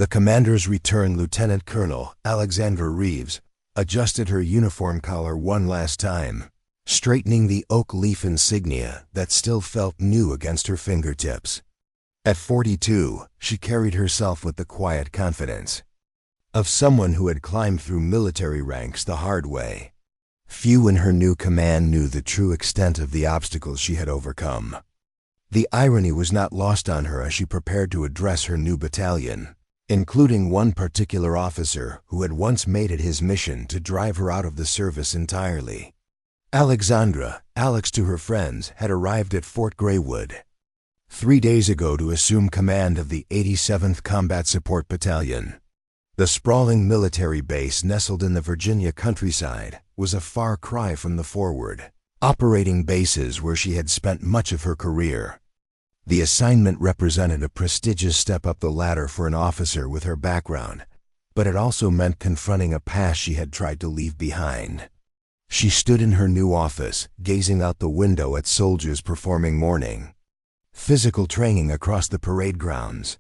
The commander's return, Lieutenant Colonel Alexandra Reeves, adjusted her uniform collar one last time, straightening the oak leaf insignia that still felt new against her fingertips. At 42, she carried herself with the quiet confidence of someone who had climbed through military ranks the hard way. Few in her new command knew the true extent of the obstacles she had overcome. The irony was not lost on her as she prepared to address her new battalion, including one particular officer who had once made it his mission to drive her out of the service entirely. Alexandra, Alex to her friends, had arrived at Fort Greywood 3 days ago to assume command of the 87th Combat Support Battalion. The sprawling military base nestled in the Virginia countryside was a far cry from the forward, operating bases where she had spent much of her career. The assignment represented a prestigious step up the ladder for an officer with her background, but it also meant confronting a past she had tried to leave behind. She stood in her new office, gazing out the window at soldiers performing morning physical training across the parade grounds.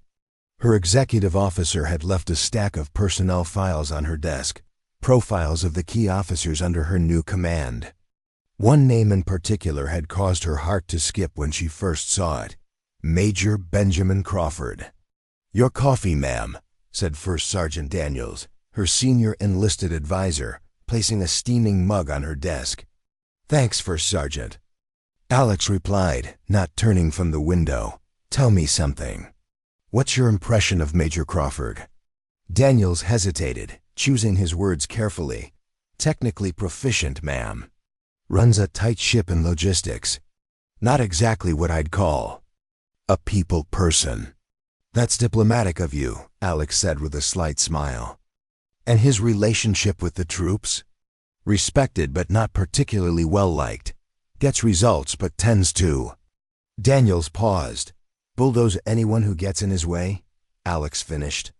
Her executive officer had left a stack of personnel files on her desk, profiles of the key officers under her new command. One name in particular had caused her heart to skip when she first saw it: Major Benjamin Crawford. "Your coffee, ma'am," said First Sergeant Daniels, her senior enlisted advisor, placing a steaming mug on her desk. "Thanks, First Sergeant." Alex replied, not turning from the window. "Tell me something. What's your impression of Major Crawford?" Daniels hesitated, choosing his words carefully. "Technically proficient, ma'am. Runs a tight ship in logistics. Not exactly what I'd call a people person." "That's diplomatic of you," Alex said with a slight smile. "And his relationship with the troops?" "Respected but not particularly well-liked. Gets results but tends to." Daniels paused. "Bulldoze anyone who gets in his way?" Alex finished.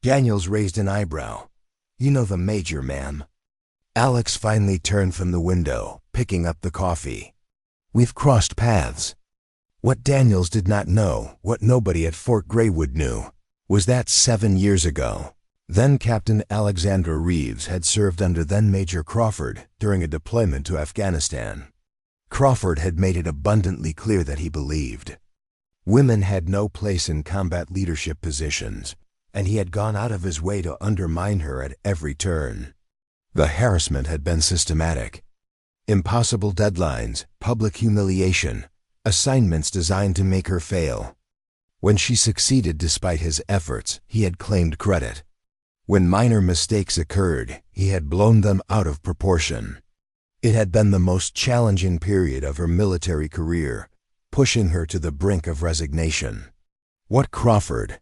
Daniels raised an eyebrow. "You know the Major, ma'am." Alex finally turned from the window, picking up the coffee. "We've crossed paths." What Daniels did not know, what nobody at Fort Greywood knew, was that 7 years ago, then Captain Alexandra Reeves had served under then Major Crawford during a deployment to Afghanistan. Crawford had made it abundantly clear that he believed women had no place in combat leadership positions, and he had gone out of his way to undermine her at every turn. The harassment had been systematic. Impossible deadlines, public humiliation, assignments designed to make her fail. When she succeeded despite his efforts, he had claimed credit. When minor mistakes occurred, he had blown them out of proportion. It had been the most challenging period of her military career, pushing her to the brink of resignation. What Crawford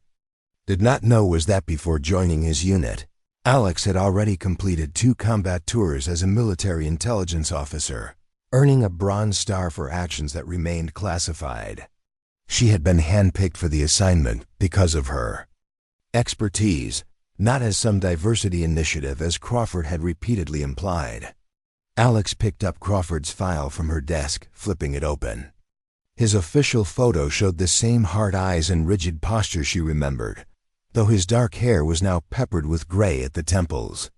did not know was that before joining his unit, Alex had already completed 2 combat tours as a military intelligence officer, earning a Bronze Star for actions that remained classified. She had been handpicked for the assignment because of her expertise, not as some diversity initiative as Crawford had repeatedly implied. Alex picked up Crawford's file from her desk, flipping it open. His official photo showed the same hard eyes and rigid posture she remembered, though his dark hair was now peppered with gray at the temples.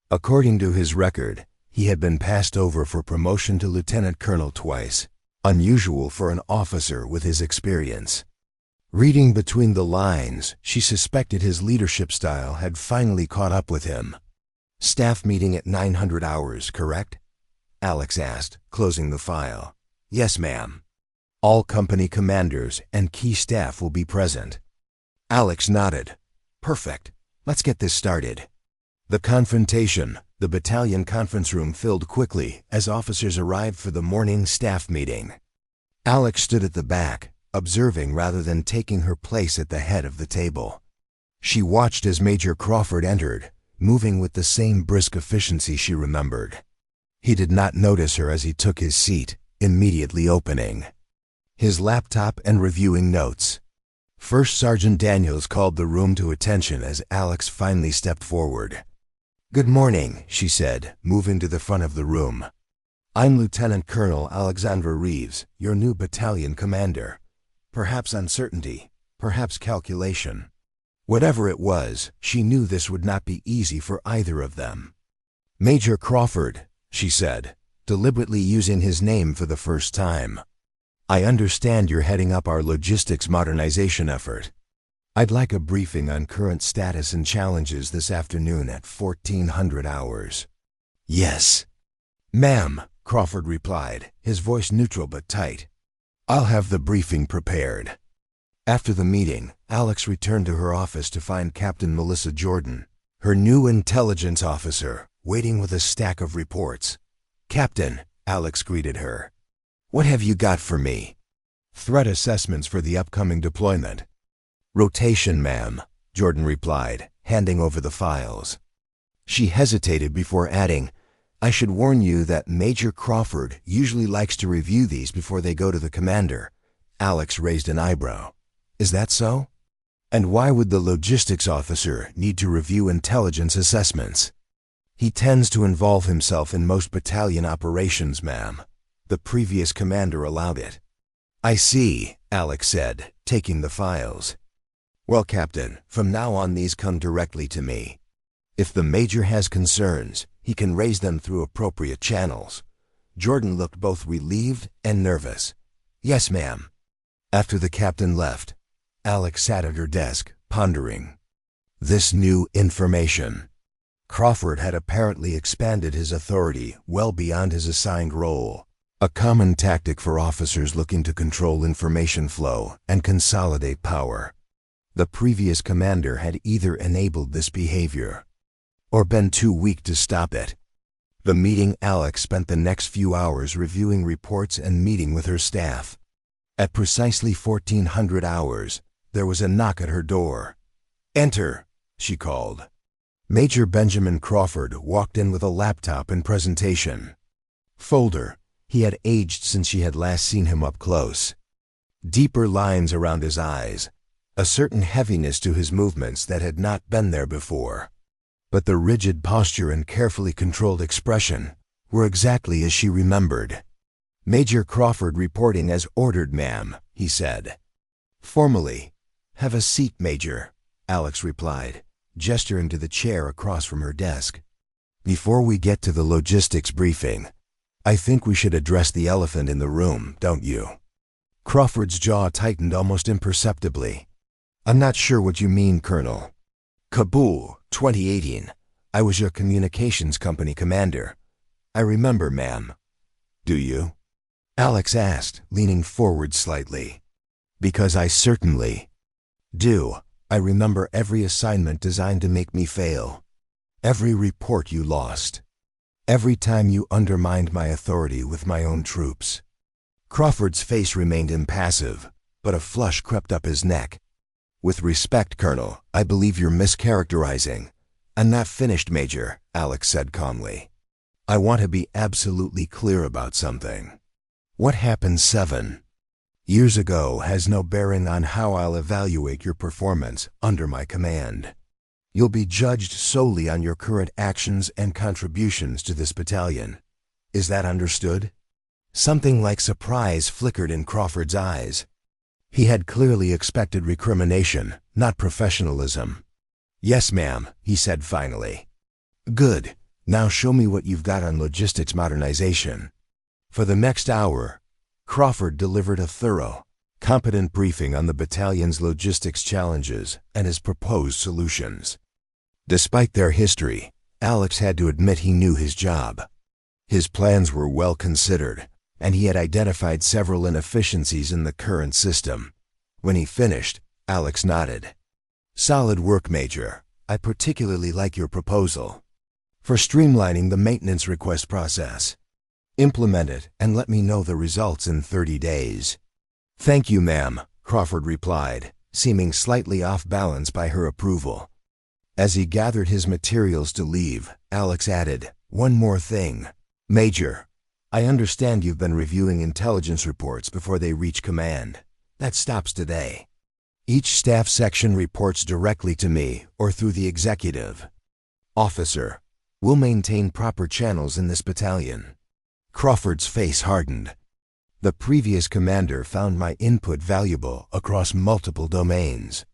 According to his record, he had been passed over for promotion to lieutenant colonel twice, unusual for an officer with his experience. Reading between the lines, she suspected his leadership style had finally caught up with him. "Staff meeting at 900 hours, correct?" Alex asked, closing the file. "Yes, ma'am. All company commanders and key staff will be present." Alex nodded. "Perfect. Let's get this started." The confrontation, the battalion conference room filled quickly as officers arrived for the morning staff meeting. Alex stood at the back, observing rather than taking her place at the head of the table. She watched as Major Crawford entered, moving with the same brisk efficiency she remembered. He did not notice her as he took his seat, immediately opening his laptop and reviewing notes. First Sergeant Daniels called the room to attention as Alex finally stepped forward. "Good morning," she said, moving to the front of the room. "I'm Lieutenant Colonel Alexandra Reeves, your new battalion commander. Perhaps uncertainty, perhaps calculation." Whatever it was, she knew this would not be easy for either of them. "Major Crawford," she said, deliberately using his name for the first time. "I understand you're heading up our logistics modernization effort. I'd like a briefing on current status and challenges this afternoon at 1400 hours. "Yes, ma'am," Crawford replied, his voice neutral but tight. "I'll have the briefing prepared." After the meeting, Alex returned to her office to find Captain Melissa Jordan, her new intelligence officer, waiting with a stack of reports. "Captain," Alex greeted her. "What have you got for me?" "Threat assessments for the upcoming deployment." "Rotation, ma'am," Jordan replied, handing over the files. She hesitated before adding, "I should warn you that Major Crawford usually likes to review these before they go to the commander." Alex raised an eyebrow. "Is that so? And why would the logistics officer need to review intelligence assessments?" "He tends to involve himself in most battalion operations, ma'am. The previous commander allowed it." "I see," Alex said, taking the files. "Well, Captain, from now on these come directly to me. If the Major has concerns, he can raise them through appropriate channels." Jordan looked both relieved and nervous. "Yes, ma'am." After the captain left, Alex sat at her desk, pondering. This new information. Crawford had apparently expanded his authority well beyond his assigned role, a common tactic for officers looking to control information flow and consolidate power. The previous commander had either enabled this behavior or been too weak to stop it. The meeting Alex spent the next few hours reviewing reports and meeting with her staff. At precisely 1400 hours, there was a knock at her door. "Enter," she called. Major Benjamin Crawford walked in with a laptop and presentation folder. He had aged since she had last seen him up close. Deeper lines around his eyes, a certain heaviness to his movements that had not been there before. But the rigid posture and carefully controlled expression were exactly as she remembered. "Major Crawford reporting as ordered, ma'am," he said. "Formally, have a seat, Major," Alex replied, gesturing to the chair across from her desk. "Before we get to the logistics briefing, I think we should address the elephant in the room, don't you?" Crawford's jaw tightened almost imperceptibly. "I'm not sure what you mean, Colonel." "Kabul, 2018. I was your communications company commander." "I remember, ma'am." "Do you?" Alex asked, leaning forward slightly. "Because I certainly do. I remember every assignment designed to make me fail. Every report you lost. Every time you undermined my authority with my own troops." Crawford's face remained impassive, but a flush crept up his neck. "With respect, Colonel, I believe you're mischaracterizing." "I'm not finished, Major," Alex said calmly. "I want to be absolutely clear about something. What happened 7 years ago has no bearing on how I'll evaluate your performance under my command. You'll be judged solely on your current actions and contributions to this battalion. Is that understood?" Something like surprise flickered in Crawford's eyes. He had clearly expected recrimination, not professionalism. "Yes, ma'am," he said finally. "Good. Now show me what you've got on logistics modernization." For the next hour, Crawford delivered a thorough, competent briefing on the battalion's logistics challenges and his proposed solutions. Despite their history, Alex had to admit he knew his job. His plans were well considered, and he had identified several inefficiencies in the current system. When he finished, Alex nodded. "Solid work, Major. I particularly like your proposal for streamlining the maintenance request process. Implement it and let me know the results in 30 days. "Thank you, ma'am," Crawford replied, seeming slightly off balance by her approval. As he gathered his materials to leave, Alex added, "One more thing. Major, I understand you've been reviewing intelligence reports before they reach command. That stops today. Each staff section reports directly to me or through the executive officer. We'll maintain proper channels in this battalion." Crawford's face hardened. The previous commander found my input valuable across multiple domains.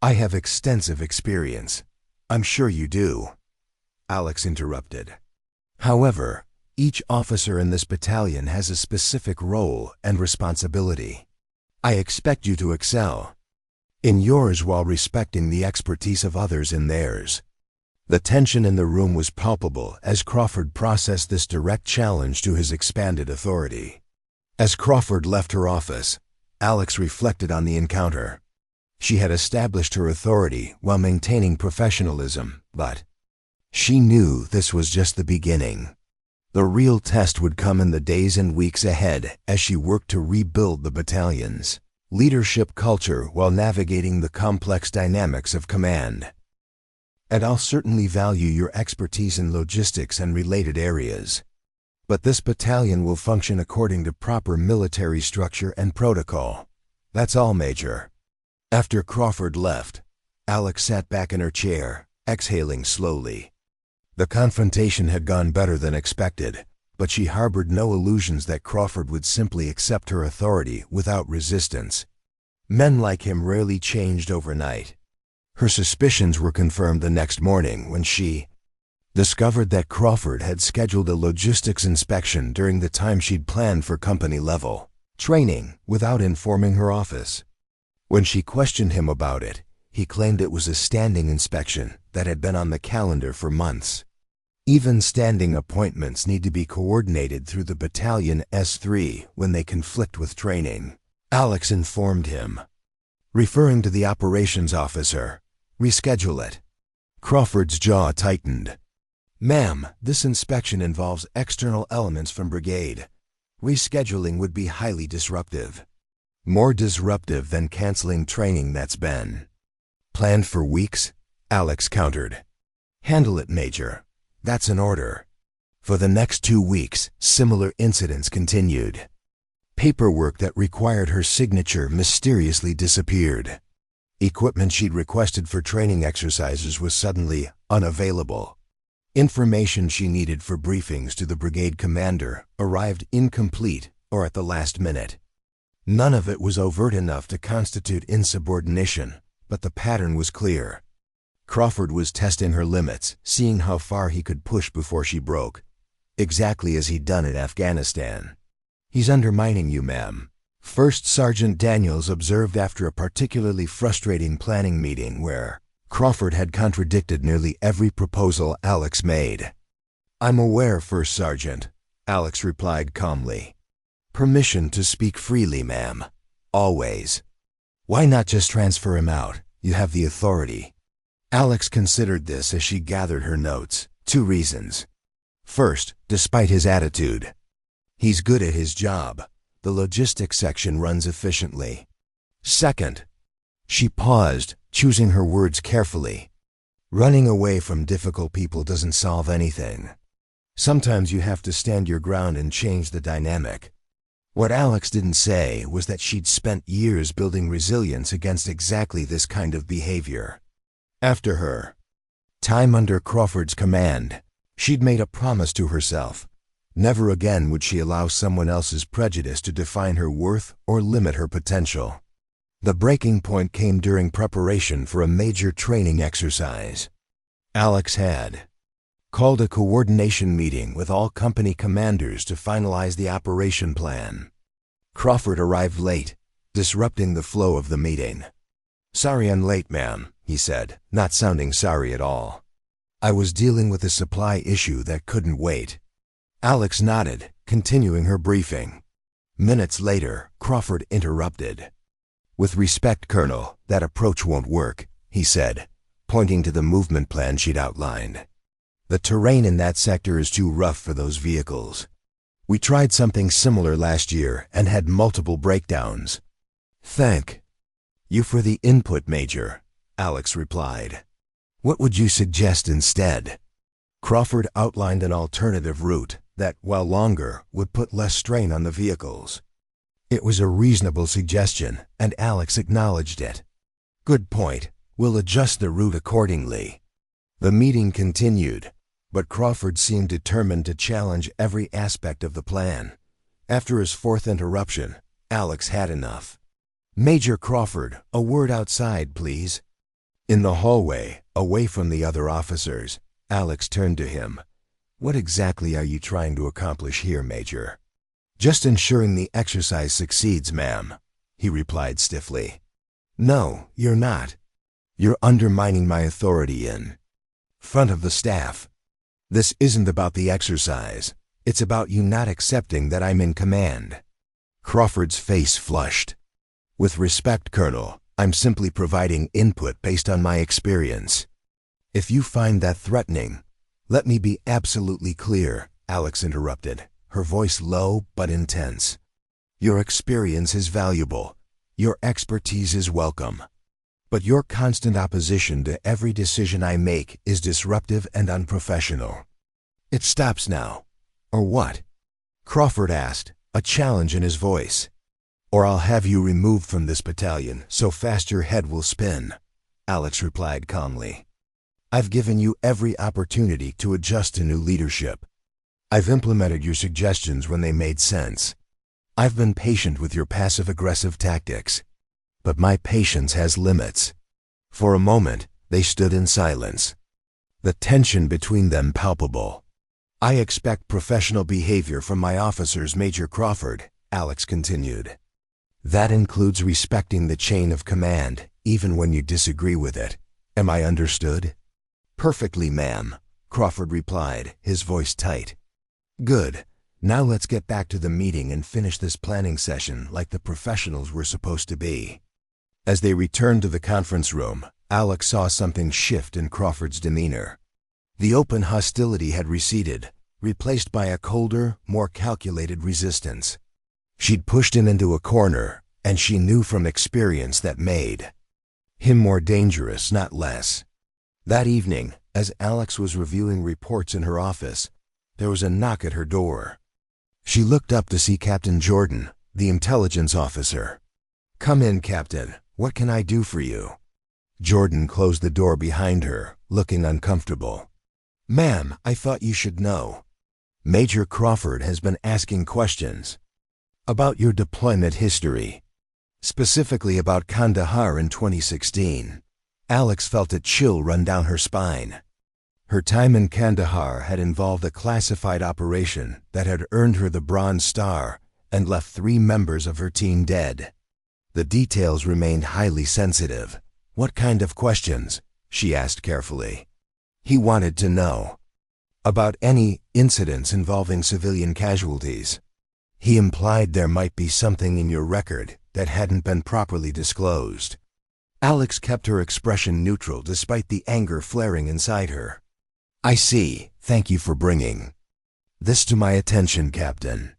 I have extensive experience. I'm sure you do, Alex interrupted. However, each officer in this battalion has a specific role and responsibility. I expect you to excel in yours while respecting the expertise of others in theirs. The tension in the room was palpable as Crawford processed this direct challenge to his expanded authority. As Crawford left her office, Alex reflected on the encounter. She had established her authority while maintaining professionalism, but she knew this was just the beginning. The real test would come in the days and weeks ahead as she worked to rebuild the battalion's leadership culture while navigating the complex dynamics of command. And I'll certainly value your expertise in logistics and related areas. But this battalion will function according to proper military structure and protocol. That's all, Major. After Crawford left, Alex sat back in her chair, exhaling slowly. The confrontation had gone better than expected, but she harbored no illusions that Crawford would simply accept her authority without resistance. Men like him rarely changed overnight. Her suspicions were confirmed the next morning when she discovered that Crawford had scheduled a logistics inspection during the time she'd planned for company-level training without informing her office. When she questioned him about it, he claimed it was a standing inspection that had been on the calendar for months. Even standing appointments need to be coordinated through the battalion S3 when they conflict with training, Alex informed him. Referring to the operations officer, reschedule it. Crawford's jaw tightened. Ma'am, this inspection involves external elements from brigade. Rescheduling would be highly disruptive. More disruptive than canceling training that's been planned for weeks, Alex countered. Handle it, Major. That's an order. For the next 2 weeks, similar incidents continued. Paperwork that required her signature mysteriously disappeared. Equipment she'd requested for training exercises was suddenly unavailable. Information she needed for briefings to the brigade commander arrived incomplete or at the last minute. None of it was overt enough to constitute insubordination, but the pattern was clear. Crawford was testing her limits, seeing how far he could push before she broke, exactly as he'd done in Afghanistan. He's undermining you, ma'am, First Sergeant Daniels observed after a particularly frustrating planning meeting where Crawford had contradicted nearly every proposal Alex made. I'm aware, First Sergeant, Alex replied calmly. Permission to speak freely, ma'am. Always. Why not just transfer him out? You have the authority. Alex considered this as she gathered her notes. 2 reasons. First, despite his attitude, he's good at his job. The logistics section runs efficiently. Second, she paused, choosing her words carefully. Running away from difficult people doesn't solve anything. Sometimes you have to stand your ground and change the dynamic. What Alex didn't say was that she'd spent years building resilience against exactly this kind of behavior. After her time under Crawford's command, she'd made a promise to herself. Never again would she allow someone else's prejudice to define her worth or limit her potential. The breaking point came during preparation for a major training exercise. Alex had called a coordination meeting with all company commanders to finalize the operation plan. Crawford arrived late, disrupting the flow of the meeting. Sorry I'm late, ma'am, he said, not sounding sorry at all. I was dealing with a supply issue that couldn't wait. Alex nodded, continuing her briefing. Minutes later, Crawford interrupted. With respect, Colonel, that approach won't work, he said, pointing to the movement plan she'd outlined. The terrain in that sector is too rough for those vehicles. We tried something similar last year and had multiple breakdowns. Thank you for the input, Major, Alex replied. What would you suggest instead? Crawford outlined an alternative route that, while longer, would put less strain on the vehicles. It was a reasonable suggestion, and Alex acknowledged it. Good point. We'll adjust the route accordingly. The meeting continued, but Crawford seemed determined to challenge every aspect of the plan. After his 4th interruption, Alex had enough. Major Crawford, a word outside, please. In the hallway, away from the other officers, Alex turned to him. "What exactly are you trying to accomplish here, Major?" "Just ensuring the exercise succeeds, ma'am," he replied stiffly. "No, you're not. You're undermining my authority in front of the staff. This isn't about the exercise. It's about you not accepting that I'm in command." Crawford's face flushed. "With respect, Colonel, I'm simply providing input based on my experience." "If you find that threatening, let me be absolutely clear," Alex interrupted, her voice low but intense. "Your experience is valuable. Your expertise is welcome. But your constant opposition to every decision I make is disruptive and unprofessional. It stops now. Or what?" Crawford asked, a challenge in his voice. "Or I'll have you removed from this battalion so fast your head will spin," Alex replied calmly. "I've given you every opportunity to adjust to new leadership. I've implemented your suggestions when they made sense. I've been patient with your passive-aggressive tactics. But my patience has limits." For a moment, they stood in silence, the tension between them palpable. "I expect professional behavior from my officers, Major Crawford," Alex continued. "That includes respecting the chain of command, even when you disagree with it. Am I understood?" "Perfectly, ma'am," Crawford replied, his voice tight. "Good. Now let's get back to the meeting and finish this planning session like the professionals we're supposed to be." As they returned to the conference room, Alex saw something shift in Crawford's demeanor. The open hostility had receded, replaced by a colder, more calculated resistance. She'd pushed him into a corner, and she knew from experience that made him more dangerous, not less. That evening, as Alex was reviewing reports in her office, there was a knock at her door. She looked up to see Captain Jordan, the intelligence officer. "Come in, Captain. What can I do for you?" Jordan closed the door behind her, looking uncomfortable. "Ma'am, I thought you should know. Major Crawford has been asking questions about your deployment history, specifically about Kandahar in 2016. Alex felt a chill run down her spine. Her time in Kandahar had involved a classified operation that had earned her the Bronze Star and left 3 members of her team dead. The details remained highly sensitive. "What kind of questions?" she asked carefully. He wanted to know about any incidents involving civilian casualties. He implied there might be something in your record that hadn't been properly disclosed. Alex kept her expression neutral despite the anger flaring inside her. "I see. Thank you for bringing this to my attention, Captain."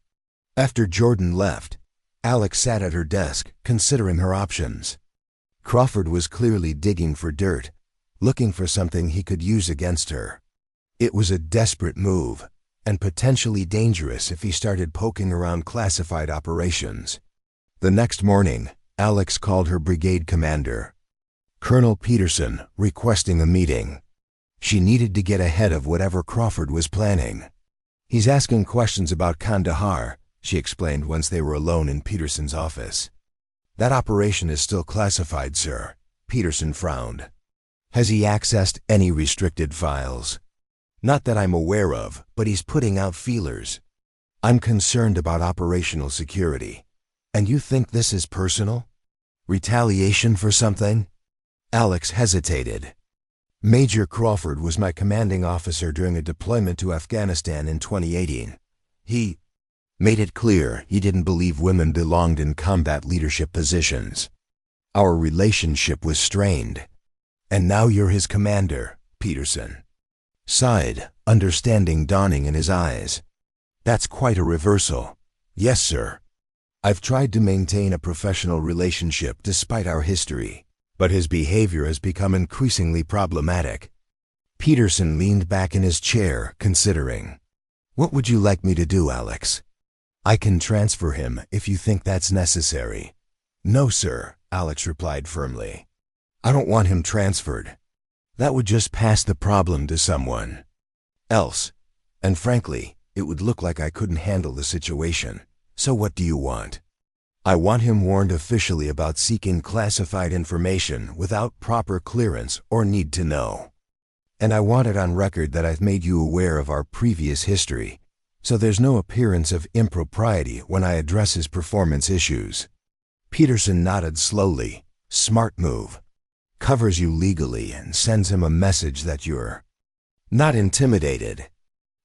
After Jordan left, Alex sat at her desk, considering her options. Crawford was clearly digging for dirt, looking for something he could use against her. It was a desperate move, and potentially dangerous if he started poking around classified operations. The next morning, Alex called her brigade commander, Colonel Peterson, requesting a meeting. She needed to get ahead of whatever Crawford was planning. "He's asking questions about Kandahar," she explained once they were alone in Peterson's office. "That operation is still classified, sir." Peterson frowned. "Has he accessed any restricted files?" "Not that I'm aware of, but he's putting out feelers. I'm concerned about operational security." "And you think this is personal? Retaliation for something?" Alex hesitated. "Major Crawford was my commanding officer during a deployment to Afghanistan in 2018. He made it clear he didn't believe women belonged in combat leadership positions. Our relationship was strained. And now you're his commander," Peterson sighed, understanding dawning in his eyes. "That's quite a reversal." "Yes, sir. I've tried to maintain a professional relationship despite our history, but his behavior has become increasingly problematic." Peterson leaned back in his chair, considering. "What would you like me to do, Alex?" "I can transfer him if you think that's necessary." "No, sir," Alex replied firmly. "I don't want him transferred. That would just pass the problem to someone else. And frankly, it would look like I couldn't handle the situation. So what do you want?" I want him warned officially about seeking classified information without proper clearance or need to know. And I want it on record that I've made you aware of our previous history, so there's no appearance of impropriety when I address his performance issues." Peterson nodded slowly. "Smart move. Covers you legally and sends him a message that you're not intimidated.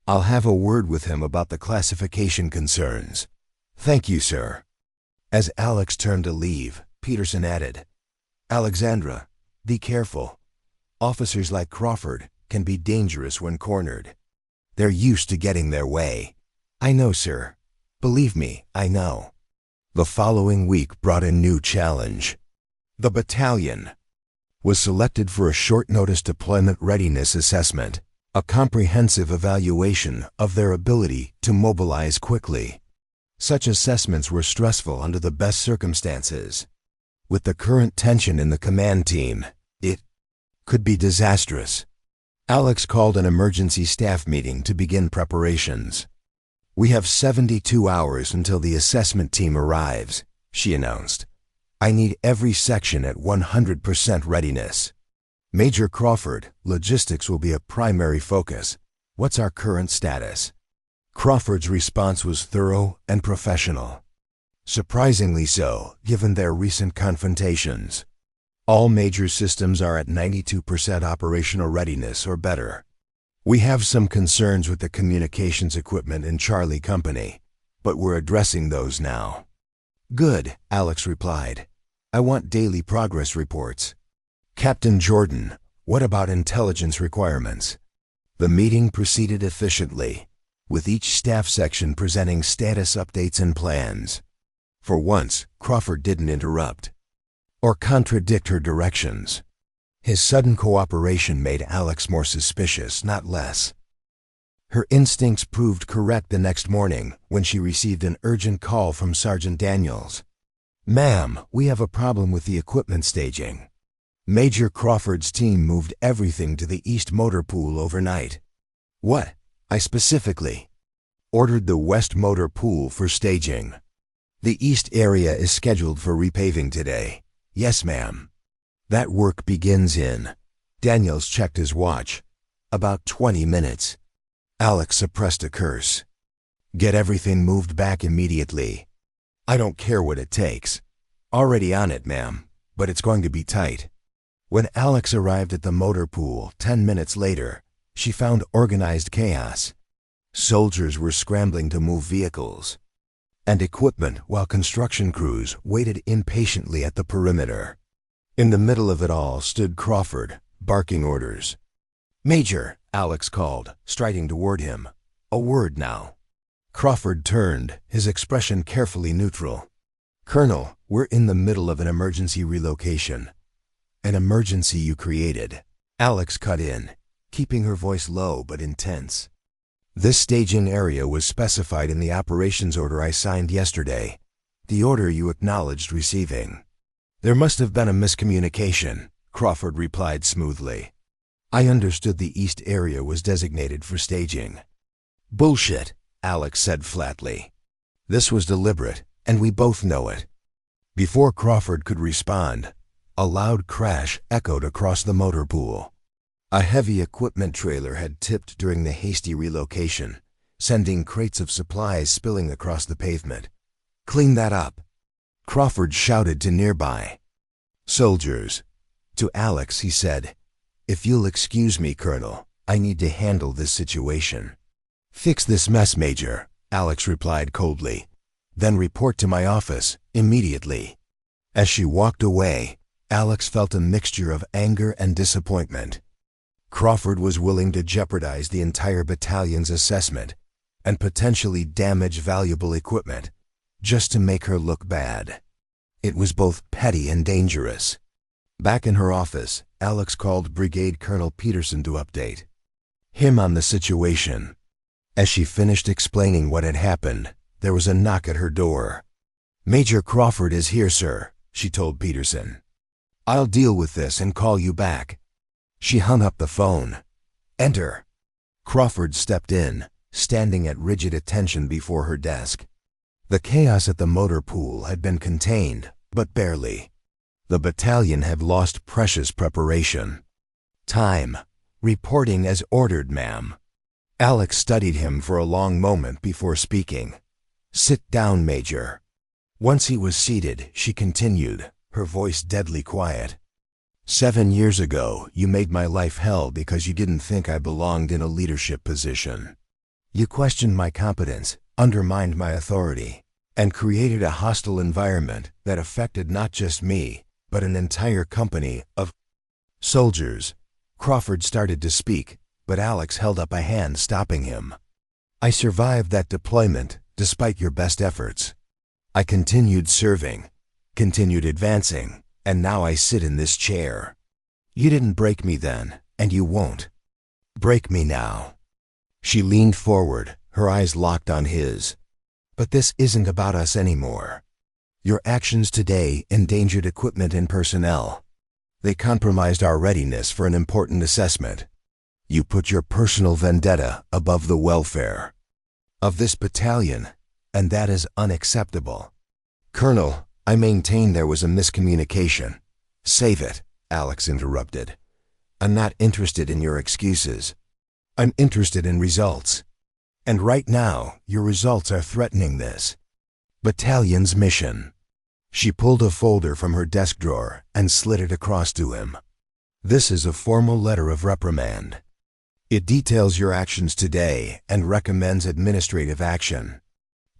I'll have a word with him about the classification concerns." "Thank you, sir." As Alex turned to leave, Peterson added, "Alexandra, be careful. Officers like Crawford can be dangerous when cornered. They're used to getting their way." "I know, sir. Believe me, I know." The following week brought a new challenge. The battalion was selected for a short-notice deployment readiness assessment, a comprehensive evaluation of their ability to mobilize quickly. Such assessments were stressful under the best circumstances. With the current tension in the command team, it could be disastrous. Alex called an emergency staff meeting to begin preparations. "We have 72 hours until the assessment team arrives," she announced. "I need every section at 100% readiness. Major Crawford, logistics will be a primary focus. What's our current status?" Crawford's response was thorough and professional. Surprisingly so, given their recent confrontations. "All major systems are at 92% operational readiness or better. We have some concerns with the communications equipment in Charlie Company, but we're addressing those now." "Good," Alex replied. "I want daily progress reports." "Captain Jordan, what about intelligence requirements?" The meeting proceeded efficiently, with each staff section presenting status updates and plans. For once, Crawford didn't interrupt or contradict her directions. His sudden cooperation made Alex more suspicious, not less. Her instincts proved correct the next morning when she received an urgent call from Sergeant Daniels. "Ma'am, we have a problem with the equipment staging. Major Crawford's team moved everything to the East Motor Pool overnight." "What?" "I specifically ordered the West Motor Pool for staging. The East area is scheduled for repaving today." "Yes, ma'am." "That work begins in—" Daniels checked his watch. "About 20 minutes." Alex suppressed a curse. "Get everything moved back immediately." "I don't care what it takes." "Already on it, ma'am, but it's going to be tight." When Alex arrived at the motor pool 10 minutes later, she found organized chaos. Soldiers were scrambling to move vehicles and equipment while construction crews waited impatiently at the perimeter. In the middle of it all stood Crawford, barking orders. "Major," Alex called, striding toward him. "A word now." Crawford turned, his expression carefully neutral. "Colonel, we're in the middle of an emergency relocation. An emergency you created." Alex cut in, keeping her voice low but intense. "This staging area was specified in the operations order I signed yesterday, the order you acknowledged receiving." "There must have been a miscommunication," Crawford replied smoothly. "I understood the East area was designated for staging." "Bullshit," Alex said flatly. "This was deliberate, and we both know it." Before Crawford could respond, a loud crash echoed across the motor pool. A heavy equipment trailer had tipped during the hasty relocation, sending crates of supplies spilling across the pavement. "Clean that up," Crawford shouted to nearby soldiers. To Alex, he said, "If you'll excuse me, Colonel, I need to handle this situation." "Fix this mess, Major," Alex replied coldly. "Then report to my office immediately." As she walked away, Alex felt a mixture of anger and disappointment. Crawford was willing to jeopardize the entire battalion's assessment and potentially damage valuable equipment just to make her look bad. It was both petty and dangerous. Back in her office, Alex called Brigade Colonel Peterson to update him on the situation. As she finished explaining what had happened, there was a knock at her door. "Major Crawford is here, sir," she told Peterson. "I'll deal with this and call you back." She hung up the phone. "Enter." Crawford stepped in, standing at rigid attention before her desk. The chaos at the motor pool had been contained, but barely. The battalion had lost precious preparation. Time. Reporting as ordered, ma'am. Alex studied him for a long moment before speaking. Sit down, Major. Once he was seated, she continued, her voice deadly quiet. 7 years ago, you made my life hell because you didn't think I belonged in a leadership position. You questioned my competence, undermined my authority, and created a hostile environment that affected not just me, but an entire company of soldiers. Crawford started to speak, but Alex held up a hand stopping him. I survived that deployment, despite your best efforts. I continued serving, continued advancing, and now I sit in this chair. You didn't break me then, and you won't break me now. She leaned forward, her eyes locked on his. But this isn't about us anymore. Your actions today endangered equipment and personnel. They compromised our readiness for an important assessment. You put your personal vendetta above the welfare of this battalion, and that is unacceptable. Colonel, I maintain there was a miscommunication. Save it, Alex interrupted. I'm not interested in your excuses. I'm interested in results. And right now, your results are threatening this battalion's mission. She pulled a folder from her desk drawer and slid it across to him. This is a formal letter of reprimand. It details your actions today and recommends administrative action.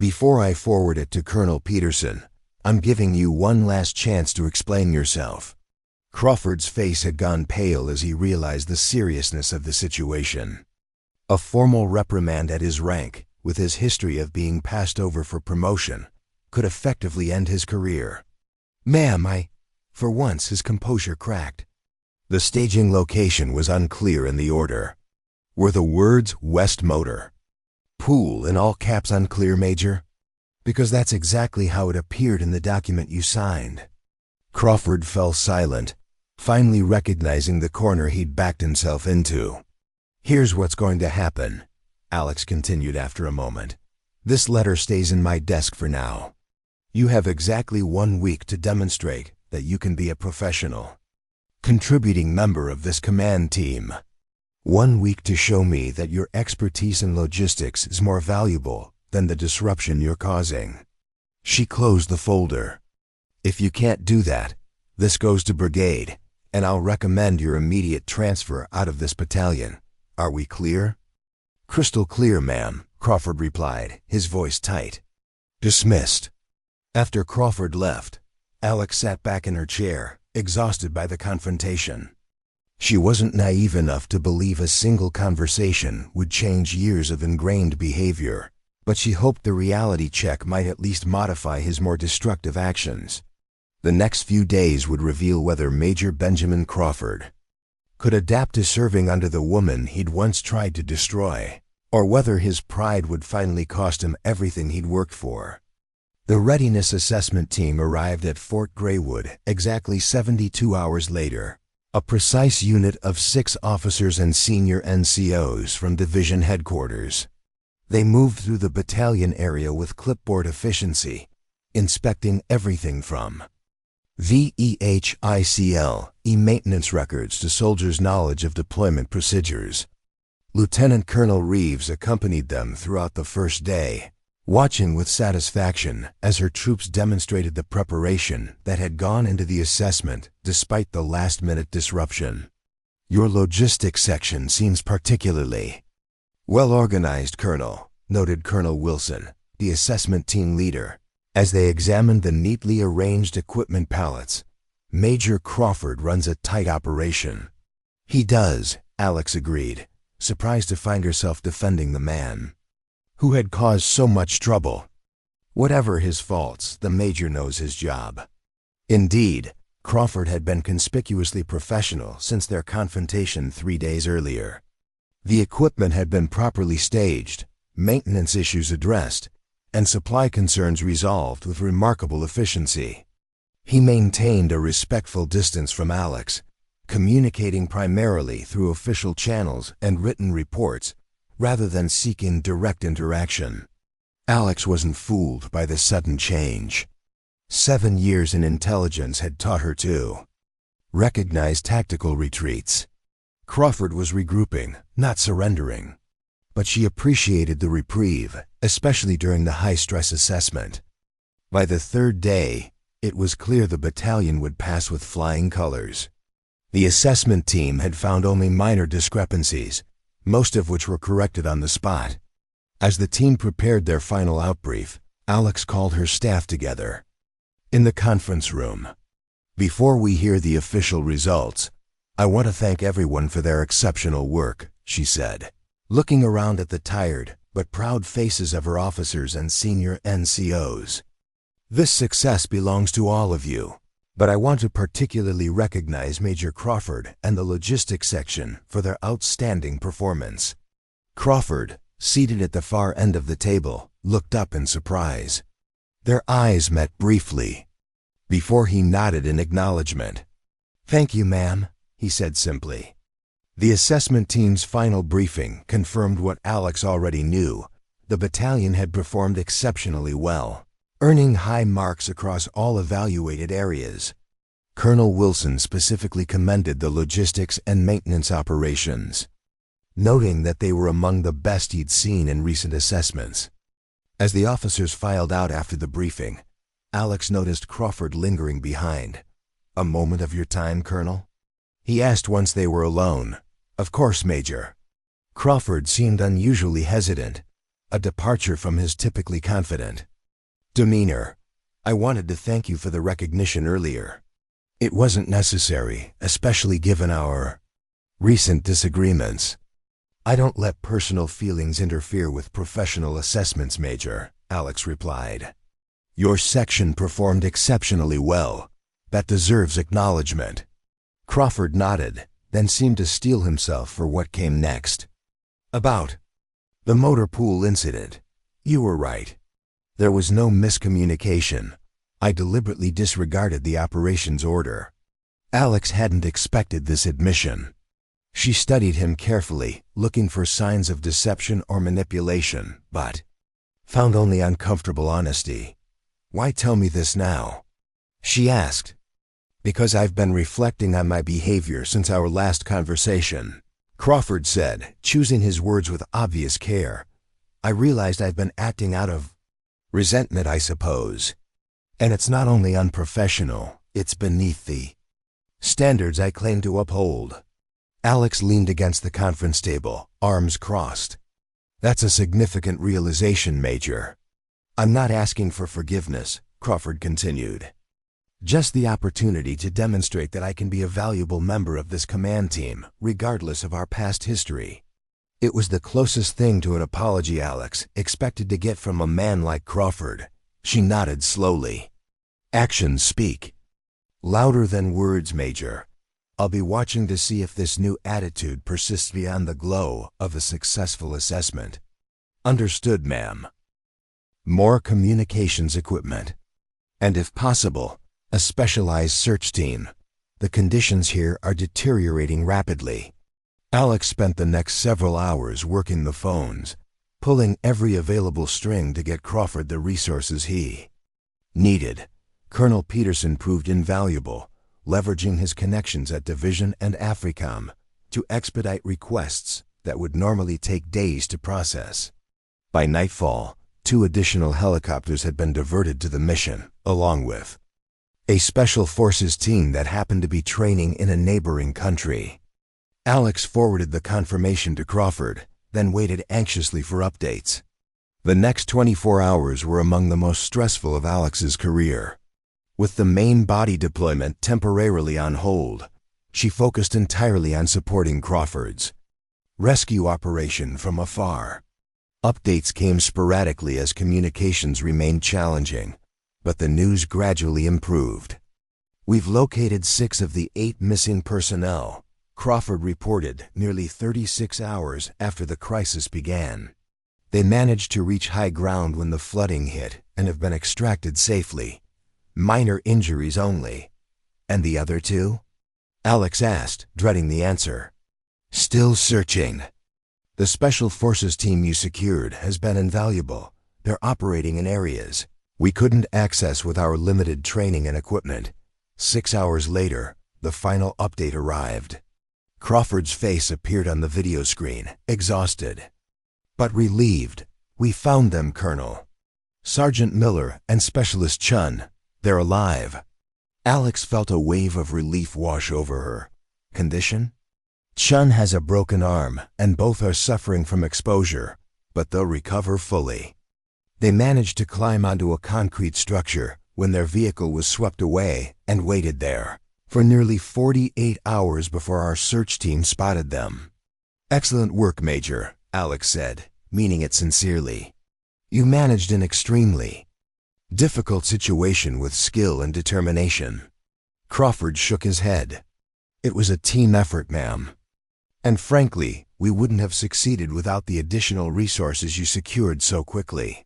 Before I forward it to Colonel Peterson, I'm giving you one last chance to explain yourself. Crawford's face had gone pale as he realized the seriousness of the situation. A formal reprimand at his rank, with his history of being passed over for promotion, could effectively end his career. Ma'am, For once his composure cracked. The staging location was unclear in the order. Were the words West Motor Pool in all caps unclear, Major? Because that's exactly how it appeared in the document you signed. Crawford fell silent, finally recognizing the corner he'd backed himself into. Here's what's going to happen, Alex continued after a moment. This letter stays in my desk for now. You have exactly 1 week to demonstrate that you can be a professional, contributing member of this command team. 1 week to show me that your expertise in logistics is more valuable than the disruption you're causing. She closed the folder. If you can't do that, this goes to brigade, and I'll recommend your immediate transfer out of this battalion. Are we clear? Crystal clear, ma'am, Crawford replied, his voice tight. Dismissed. After Crawford left, Alex sat back in her chair, exhausted by the confrontation. She wasn't naive enough to believe a single conversation would change years of ingrained behavior, but she hoped the reality check might at least modify his more destructive actions. The next few days would reveal whether Major Benjamin Crawford could adapt to serving under the woman he'd once tried to destroy, or whether his pride would finally cost him everything he'd worked for. The Readiness Assessment Team arrived at Fort Greywood exactly 72 hours later, a precise unit of 6 officers and senior NCOs from division headquarters. They moved through the battalion area with clipboard efficiency, inspecting everything from VEHICL maintenance records to soldiers' knowledge of deployment procedures. Lieutenant Colonel Reeves accompanied them throughout the first day, watching with satisfaction as her troops demonstrated the preparation that had gone into the assessment despite the last-minute disruption. Your logistics section seems particularly well-organized, Colonel, noted Colonel Wilson, the assessment team leader, as they examined the neatly arranged equipment pallets. Major Crawford runs a tight operation. He does, Alex agreed, surprised to find herself defending the man who had caused so much trouble. Whatever his faults, the Major knows his job. Indeed, Crawford had been conspicuously professional since their confrontation 3 days earlier. The equipment had been properly staged, maintenance issues addressed, and supply concerns resolved with remarkable efficiency. He maintained a respectful distance from Alex, communicating primarily through official channels and written reports, rather than seeking direct interaction. Alex wasn't fooled by the sudden change. 7 years in intelligence had taught her to recognize tactical retreats. Crawford was regrouping, not surrendering. But she appreciated the reprieve, especially during the high-stress assessment. By the 3rd day, it was clear the battalion would pass with flying colors. The assessment team had found only minor discrepancies, most of which were corrected on the spot. As the team prepared their final outbrief, Alex called her staff together. In the conference room. "Before we hear the official results, I want to thank everyone for their exceptional work," she said, looking around at the tired but proud faces of her officers and senior NCOs. "This success belongs to all of you, but I want to particularly recognize Major Crawford and the logistics section for their outstanding performance." Crawford, seated at the far end of the table, looked up in surprise. Their eyes met briefly, before he nodded in acknowledgement. "Thank you, ma'am," he said simply. The assessment team's final briefing confirmed what Alex already knew. The battalion had performed exceptionally well, earning high marks across all evaluated areas. Colonel Wilson specifically commended the logistics and maintenance operations, noting that they were among the best he'd seen in recent assessments. As the officers filed out after the briefing, Alex noticed Crawford lingering behind. "A moment of your time, Colonel?" he asked once they were alone. "Of course, Major." Crawford seemed unusually hesitant, a departure from his typically confident demeanor. "I wanted to thank you for the recognition earlier. It wasn't necessary, especially given our recent disagreements." "I don't let personal feelings interfere with professional assessments, Major," Alex replied. "Your section performed exceptionally well. That deserves acknowledgement." Crawford nodded, then seemed to steel himself for what came next. "About the motor pool incident. You were right. There was no miscommunication. I deliberately disregarded the operations order." Alex hadn't expected this admission. She studied him carefully, looking for signs of deception or manipulation, but found only uncomfortable honesty. "Why tell me this now?" she asked. "Because I've been reflecting on my behavior since our last conversation," Crawford said, choosing his words with obvious care. "I realized I've been acting out of resentment, I suppose. And it's not only unprofessional, it's beneath the standards I claim to uphold." Alex leaned against the conference table, arms crossed. "That's a significant realization, Major." "I'm not asking for forgiveness," Crawford continued. "Just the opportunity to demonstrate that I can be a valuable member of this command team, regardless of our past history." It was the closest thing to an apology Alex expected to get from a man like Crawford. She nodded slowly. "Actions speak louder than words, Major. I'll be watching to see if this new attitude persists beyond the glow of a successful assessment." "Understood, ma'am." More communications equipment, and if possible, a specialized search team. The conditions here are deteriorating rapidly. Alex spent the next several hours working the phones, pulling every available string to get Crawford the resources he needed. Colonel Peterson proved invaluable, leveraging his connections at Division and AFRICOM to expedite requests that would normally take days to process. By nightfall, 2 additional helicopters had been diverted to the mission, along with a special forces team that happened to be training in a neighboring country. Alex forwarded the confirmation to Crawford, then waited anxiously for updates. The next 24 hours were among the most stressful of Alex's career. With the main body deployment temporarily on hold, she focused entirely on supporting Crawford's rescue operation from afar. Updates came sporadically as communications remained challenging, but the news gradually improved. "We've located 6 of the 8 missing personnel," Crawford reported nearly 36 hours after the crisis began. "They managed to reach high ground when the flooding hit and have been extracted safely. Minor injuries only." "And the other 2? Alex asked, dreading the answer. "Still searching. The special forces team you secured has been invaluable, They're operating in areas we couldn't access with our limited training and equipment. 6 hours later, the final update arrived. Crawford's face appeared on the video screen, exhausted, but relieved. "We found them, Colonel. Sergeant Miller and Specialist Chun, they're alive." Alex felt a wave of relief wash over her. "Condition?" "Chun has a broken arm, and both are suffering from exposure, but they'll recover fully." They managed to climb onto a concrete structure when their vehicle was swept away and waited there for nearly 48 hours before our search team spotted them. "Excellent work, Major," Alex said, meaning it sincerely. "You managed an extremely difficult situation with skill and determination." Crawford shook his head. "It was a team effort, ma'am. And frankly, we wouldn't have succeeded without the additional resources you secured so quickly.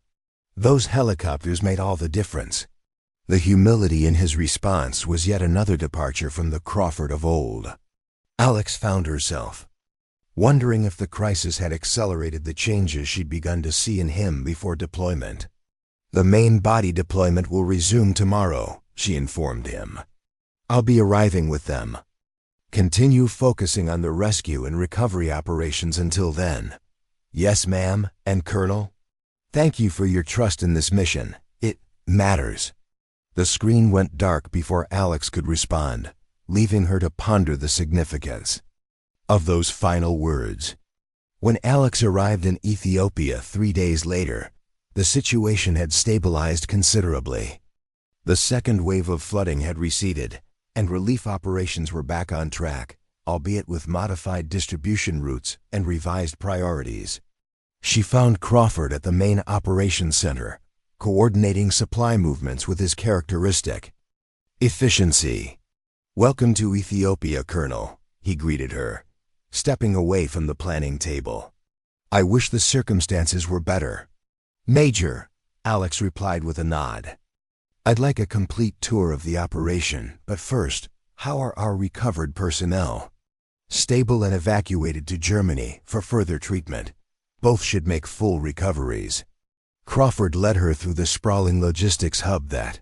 Those helicopters made all the difference." The humility in his response was yet another departure from the Crawford of old. Alex found herself wondering if the crisis had accelerated the changes she'd begun to see in him before deployment. "The main body deployment will resume tomorrow," she informed him. "I'll be arriving with them. Continue focusing on the rescue and recovery operations until then." "Yes, ma'am, and Colonel, thank you for your trust in this mission. It matters." The screen went dark before Alex could respond, leaving her to ponder the significance of those final words. When Alex arrived in Ethiopia 3 days later, the situation had stabilized considerably. The second wave of flooding had receded, and relief operations were back on track, albeit with modified distribution routes and revised priorities. She found Crawford at the main operations center, coordinating supply movements with his characteristic efficiency. "Welcome to Ethiopia, Colonel," he greeted her, stepping away from the planning table. "I wish the circumstances were better." "Major," Alex replied with a nod. "I'd like a complete tour of the operation, but first, how are our recovered personnel?" "Stable and evacuated to Germany for further treatment. Both should make full recoveries." Crawford led her through the sprawling logistics hub that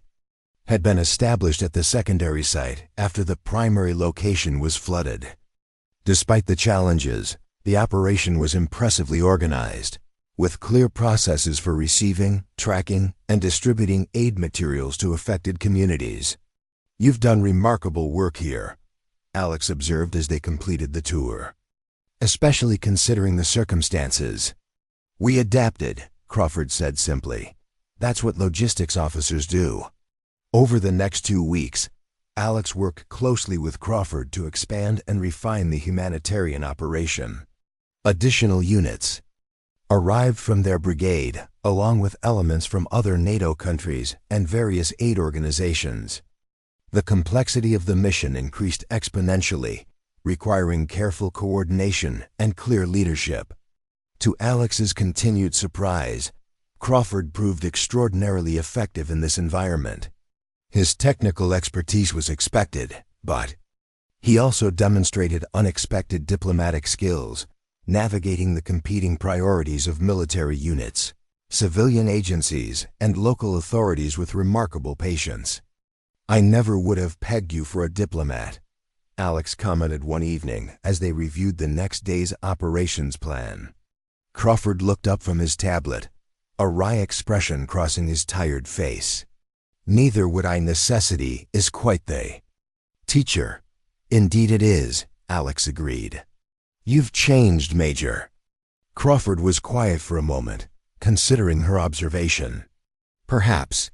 had been established at the secondary site after the primary location was flooded. Despite the challenges, the operation was impressively organized, with clear processes for receiving, tracking, and distributing aid materials to affected communities. "You've done remarkable work here," Alex observed as they completed the tour. "Especially considering the circumstances." "We adapted," Crawford said simply. "That's what logistics officers do." Over the next 2 weeks, Alex worked closely with Crawford to expand and refine the humanitarian operation. Additional units arrived from their brigade, along with elements from other NATO countries and various aid organizations. The complexity of the mission increased exponentially, requiring careful coordination and clear leadership. To Alex's continued surprise, Crawford proved extraordinarily effective in this environment. His technical expertise was expected, but he also demonstrated unexpected diplomatic skills, navigating the competing priorities of military units, civilian agencies, and local authorities with remarkable patience. "I never would have pegged you for a diplomat," Alex commented one evening as they reviewed the next day's operations plan. Crawford looked up from his tablet, a wry expression crossing his tired face. "Neither would I. Necessity is quite the teacher." "Indeed it is," Alex agreed. "You've changed, Major." Crawford was quiet for a moment, considering her observation. "Perhaps.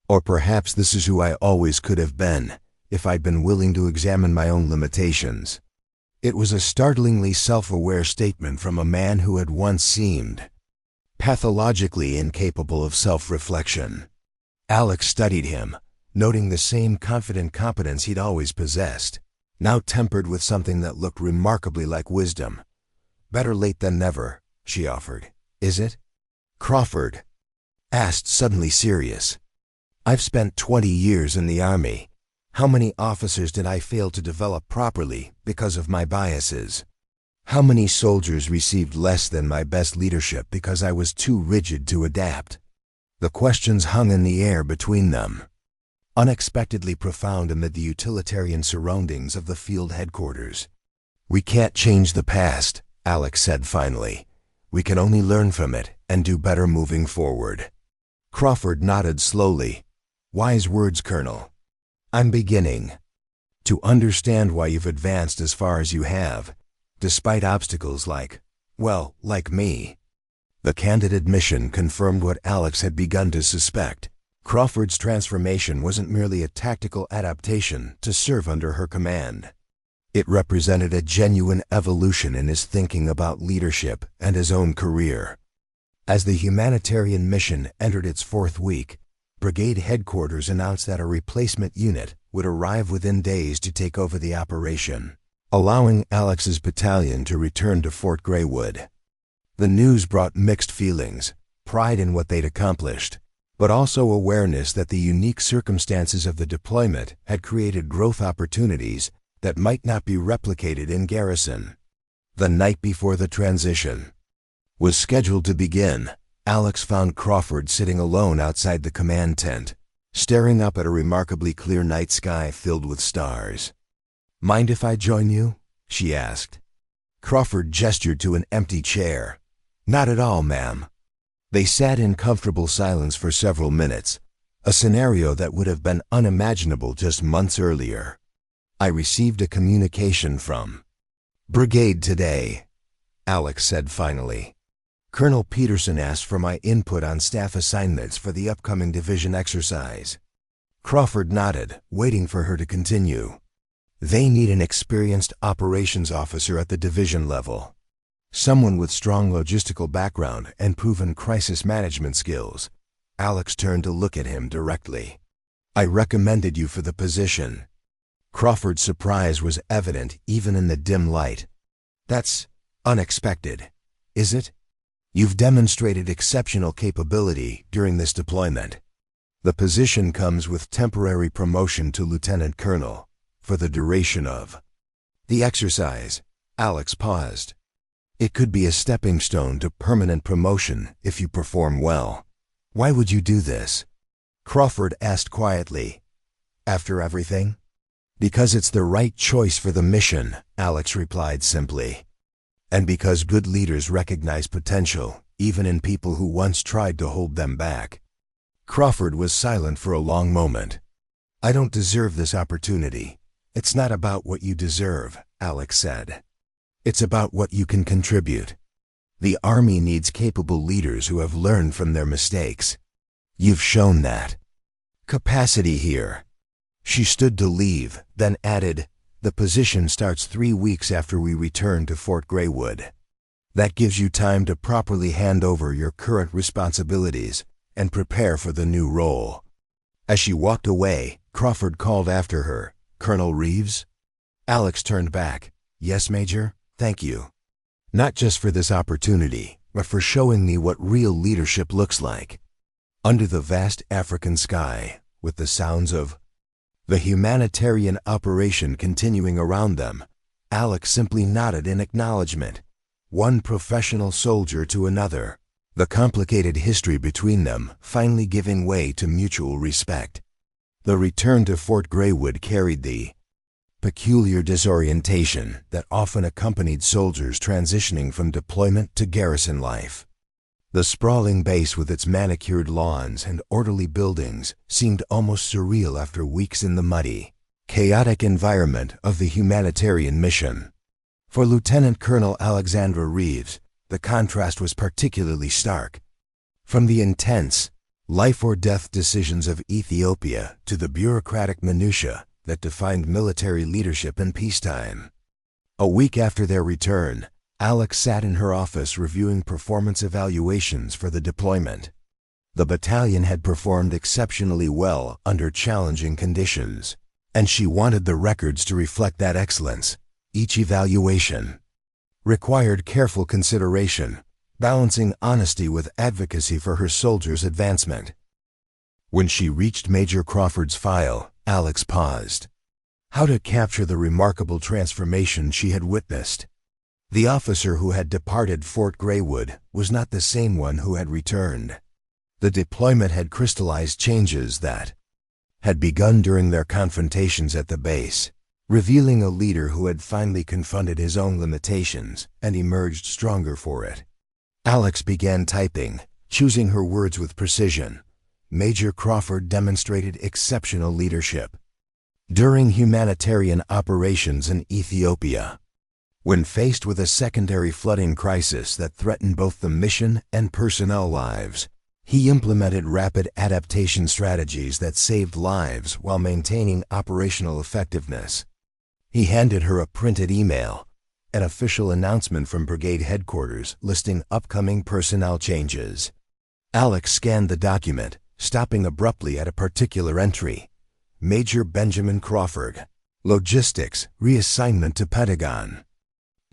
Or perhaps this is who I always could have been, if I'd been willing to examine my own limitations." It was a startlingly self-aware statement from a man who had once seemed pathologically incapable of self-reflection. Alex studied him, noting the same confident competence he'd always possessed, now tempered with something that looked remarkably like wisdom. "Better late than never," she offered. "Is it?" Crawford asked, suddenly serious. "I've spent 20 years in the Army. How many officers did I fail to develop properly because of my biases? How many soldiers received less than my best leadership because I was too rigid to adapt? The questions hung in the air between them, unexpectedly profound amid the utilitarian surroundings of the field headquarters. "We can't change the past," Alex said finally. "We can only learn from it and do better moving forward." Crawford nodded slowly. "Wise words, Colonel. I'm beginning to understand why you've advanced as far as you have, despite obstacles like me." The candid admission confirmed what Alex had begun to suspect. Crawford's transformation wasn't merely a tactical adaptation to serve under her command. It represented a genuine evolution in his thinking about leadership and his own career. As the humanitarian mission entered its 4th week, Brigade Headquarters announced that a replacement unit would arrive within days to take over the operation, allowing Alex's battalion to return to Fort Greywood. The news brought mixed feelings, pride in what they'd accomplished, but also awareness that the unique circumstances of the deployment had created growth opportunities that might not be replicated in garrison. The night before the transition was scheduled to begin, Alex found Crawford sitting alone outside the command tent, staring up at a remarkably clear night sky filled with stars. "Mind if I join you?" she asked. Crawford gestured to an empty chair. "Not at all, ma'am." They sat in comfortable silence for several minutes, a scenario that would have been unimaginable just months earlier. "I received a communication from Brigade today," Alex said finally. "Colonel Peterson asked for my input on staff assignments for the upcoming division exercise." Crawford nodded, waiting for her to continue. "They need an experienced operations officer at the division level. Someone with strong logistical background and proven crisis management skills." Alex turned to look at him directly. "I recommended you for the position." Crawford's surprise was evident even in the dim light. "That's unexpected, is it? You've demonstrated exceptional capability during this deployment. The position comes with temporary promotion to lieutenant colonel for the duration of the exercise." Alex paused. "It could be a stepping stone to permanent promotion if you perform well. Why would you do this?" Crawford asked quietly. "After everything?" "Because it's the right choice for the mission," Alex replied simply. "And because good leaders recognize potential, even in people who once tried to hold them back." Crawford was silent for a long moment. "I don't deserve this opportunity." "It's not about what you deserve," Alex said. "It's about what you can contribute. The Army needs capable leaders who have learned from their mistakes. You've shown that capacity here." She stood to leave, then added, "The position starts 3 weeks after we return to Fort Greywood. That gives you time to properly hand over your current responsibilities and prepare for the new role." As she walked away, Crawford called after her, "Colonel Reeves?" Alex turned back. "Yes, Major, thank you. Not just for this opportunity, but for showing me what real leadership looks like." Under the vast African sky, with the sounds of the humanitarian operation continuing around them, Alex simply nodded in acknowledgement, one professional soldier to another, the complicated history between them finally giving way to mutual respect. The return to Fort Greywood carried the peculiar disorientation that often accompanied soldiers transitioning from deployment to garrison life. The sprawling base with its manicured lawns and orderly buildings seemed almost surreal after weeks in the muddy, chaotic environment of the humanitarian mission. For Lieutenant Colonel Alexandra Reeves, the contrast was particularly stark. From the intense, life-or-death decisions of Ethiopia to the bureaucratic minutiae that defined military leadership in peacetime. A week after their return, Alex sat in her office reviewing performance evaluations for the deployment. The battalion had performed exceptionally well under challenging conditions, and she wanted the records to reflect that excellence. Each evaluation required careful consideration, balancing honesty with advocacy for her soldiers' advancement. When she reached Major Crawford's file, Alex paused. How to capture the remarkable transformation she had witnessed? The officer who had departed Fort Greywood was not the same one who had returned. The deployment had crystallized changes that had begun during their confrontations at the base, revealing a leader who had finally confronted his own limitations and emerged stronger for it. Alex began typing, choosing her words with precision. Major Crawford demonstrated exceptional leadership during humanitarian operations in Ethiopia. When faced with a secondary flooding crisis that threatened both the mission and personnel lives, he implemented rapid adaptation strategies that saved lives while maintaining operational effectiveness. He handed her a printed email, an official announcement from brigade headquarters listing upcoming personnel changes. Alex scanned the document, stopping abruptly at a particular entry. Major Benjamin Crawford. Logistics, reassignment to Pentagon.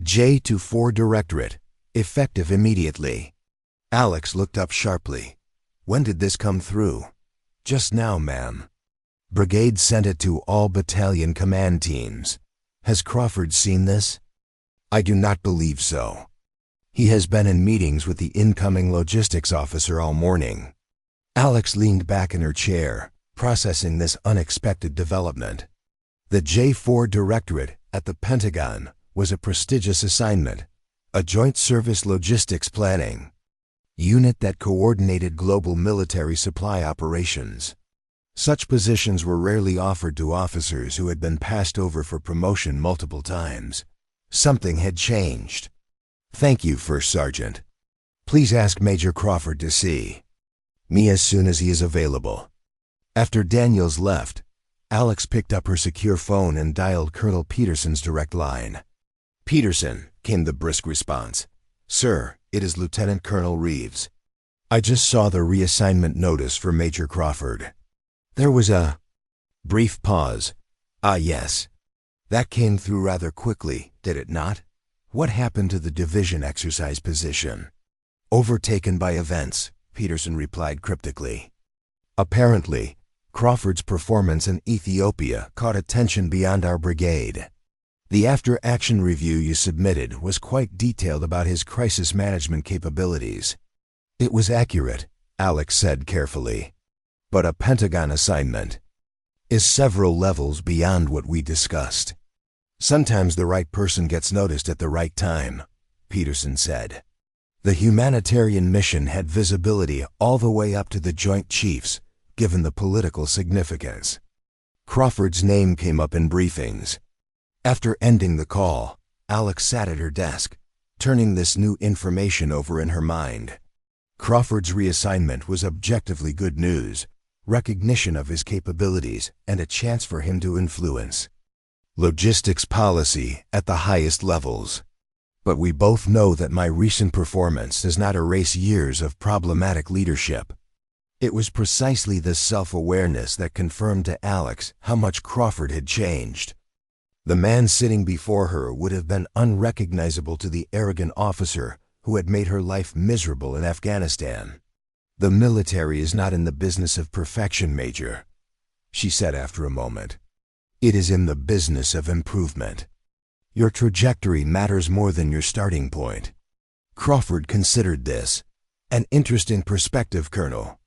J-4 Directorate, effective immediately. Alex looked up sharply. When did this come through? Just now, ma'am. Brigade sent it to all battalion command teams. Has Crawford seen this? I do not believe so. He has been in meetings with the incoming logistics officer all morning. Alex leaned back in her chair, processing this unexpected development. The J-4 Directorate at the Pentagon was a prestigious assignment, a joint service logistics planning unit that coordinated global military supply operations. Such positions were rarely offered to officers who had been passed over for promotion multiple times. Something had changed. Thank you, First Sergeant. Please ask Major Crawford to see me as soon as he is available. After Daniels left, Alex picked up her secure phone and dialed Colonel Peterson's direct line. Peterson, came the brisk response. Sir, it is Lieutenant Colonel Reeves. I just saw the reassignment notice for Major Crawford. There was a brief pause. Ah, yes. That came through rather quickly, did it not? What happened to the division exercise position? Overtaken by events, Peterson replied cryptically. Apparently, Crawford's performance in Ethiopia caught attention beyond our brigade. The after-action review you submitted was quite detailed about his crisis management capabilities. It was accurate, Alex said carefully. But a Pentagon assignment is several levels beyond what we discussed. Sometimes the right person gets noticed at the right time, Peterson said. The humanitarian mission had visibility all the way up to the Joint Chiefs, given the political significance. Crawford's name came up in briefings. After ending the call, Alex sat at her desk, turning this new information over in her mind. Crawford's reassignment was objectively good news, recognition of his capabilities, and a chance for him to influence logistics policy at the highest levels. But we both know that my recent performance does not erase years of problematic leadership. It was precisely this self-awareness that confirmed to Alex how much Crawford had changed. The man sitting before her would have been unrecognizable to the arrogant officer who had made her life miserable in Afghanistan. The military is not in the business of perfection, Major, she said after a moment. It is in the business of improvement. Your trajectory matters more than your starting point. Crawford considered this. An interesting perspective, Colonel.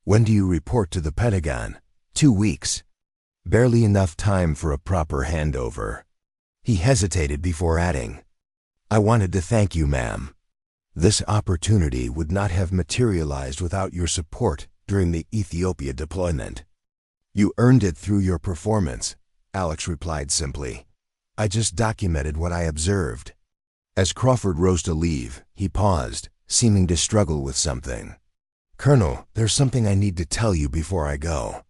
When do you report to the Pentagon? 2 weeks. Barely enough time for a proper handover. He hesitated before adding, I wanted to thank you, ma'am. This opportunity would not have materialized without your support during the Ethiopia deployment. You earned it through your performance, Alex replied simply. I just documented what I observed. As Crawford rose to leave, he paused, seeming to struggle with something. Colonel, there's something I need to tell you before I go.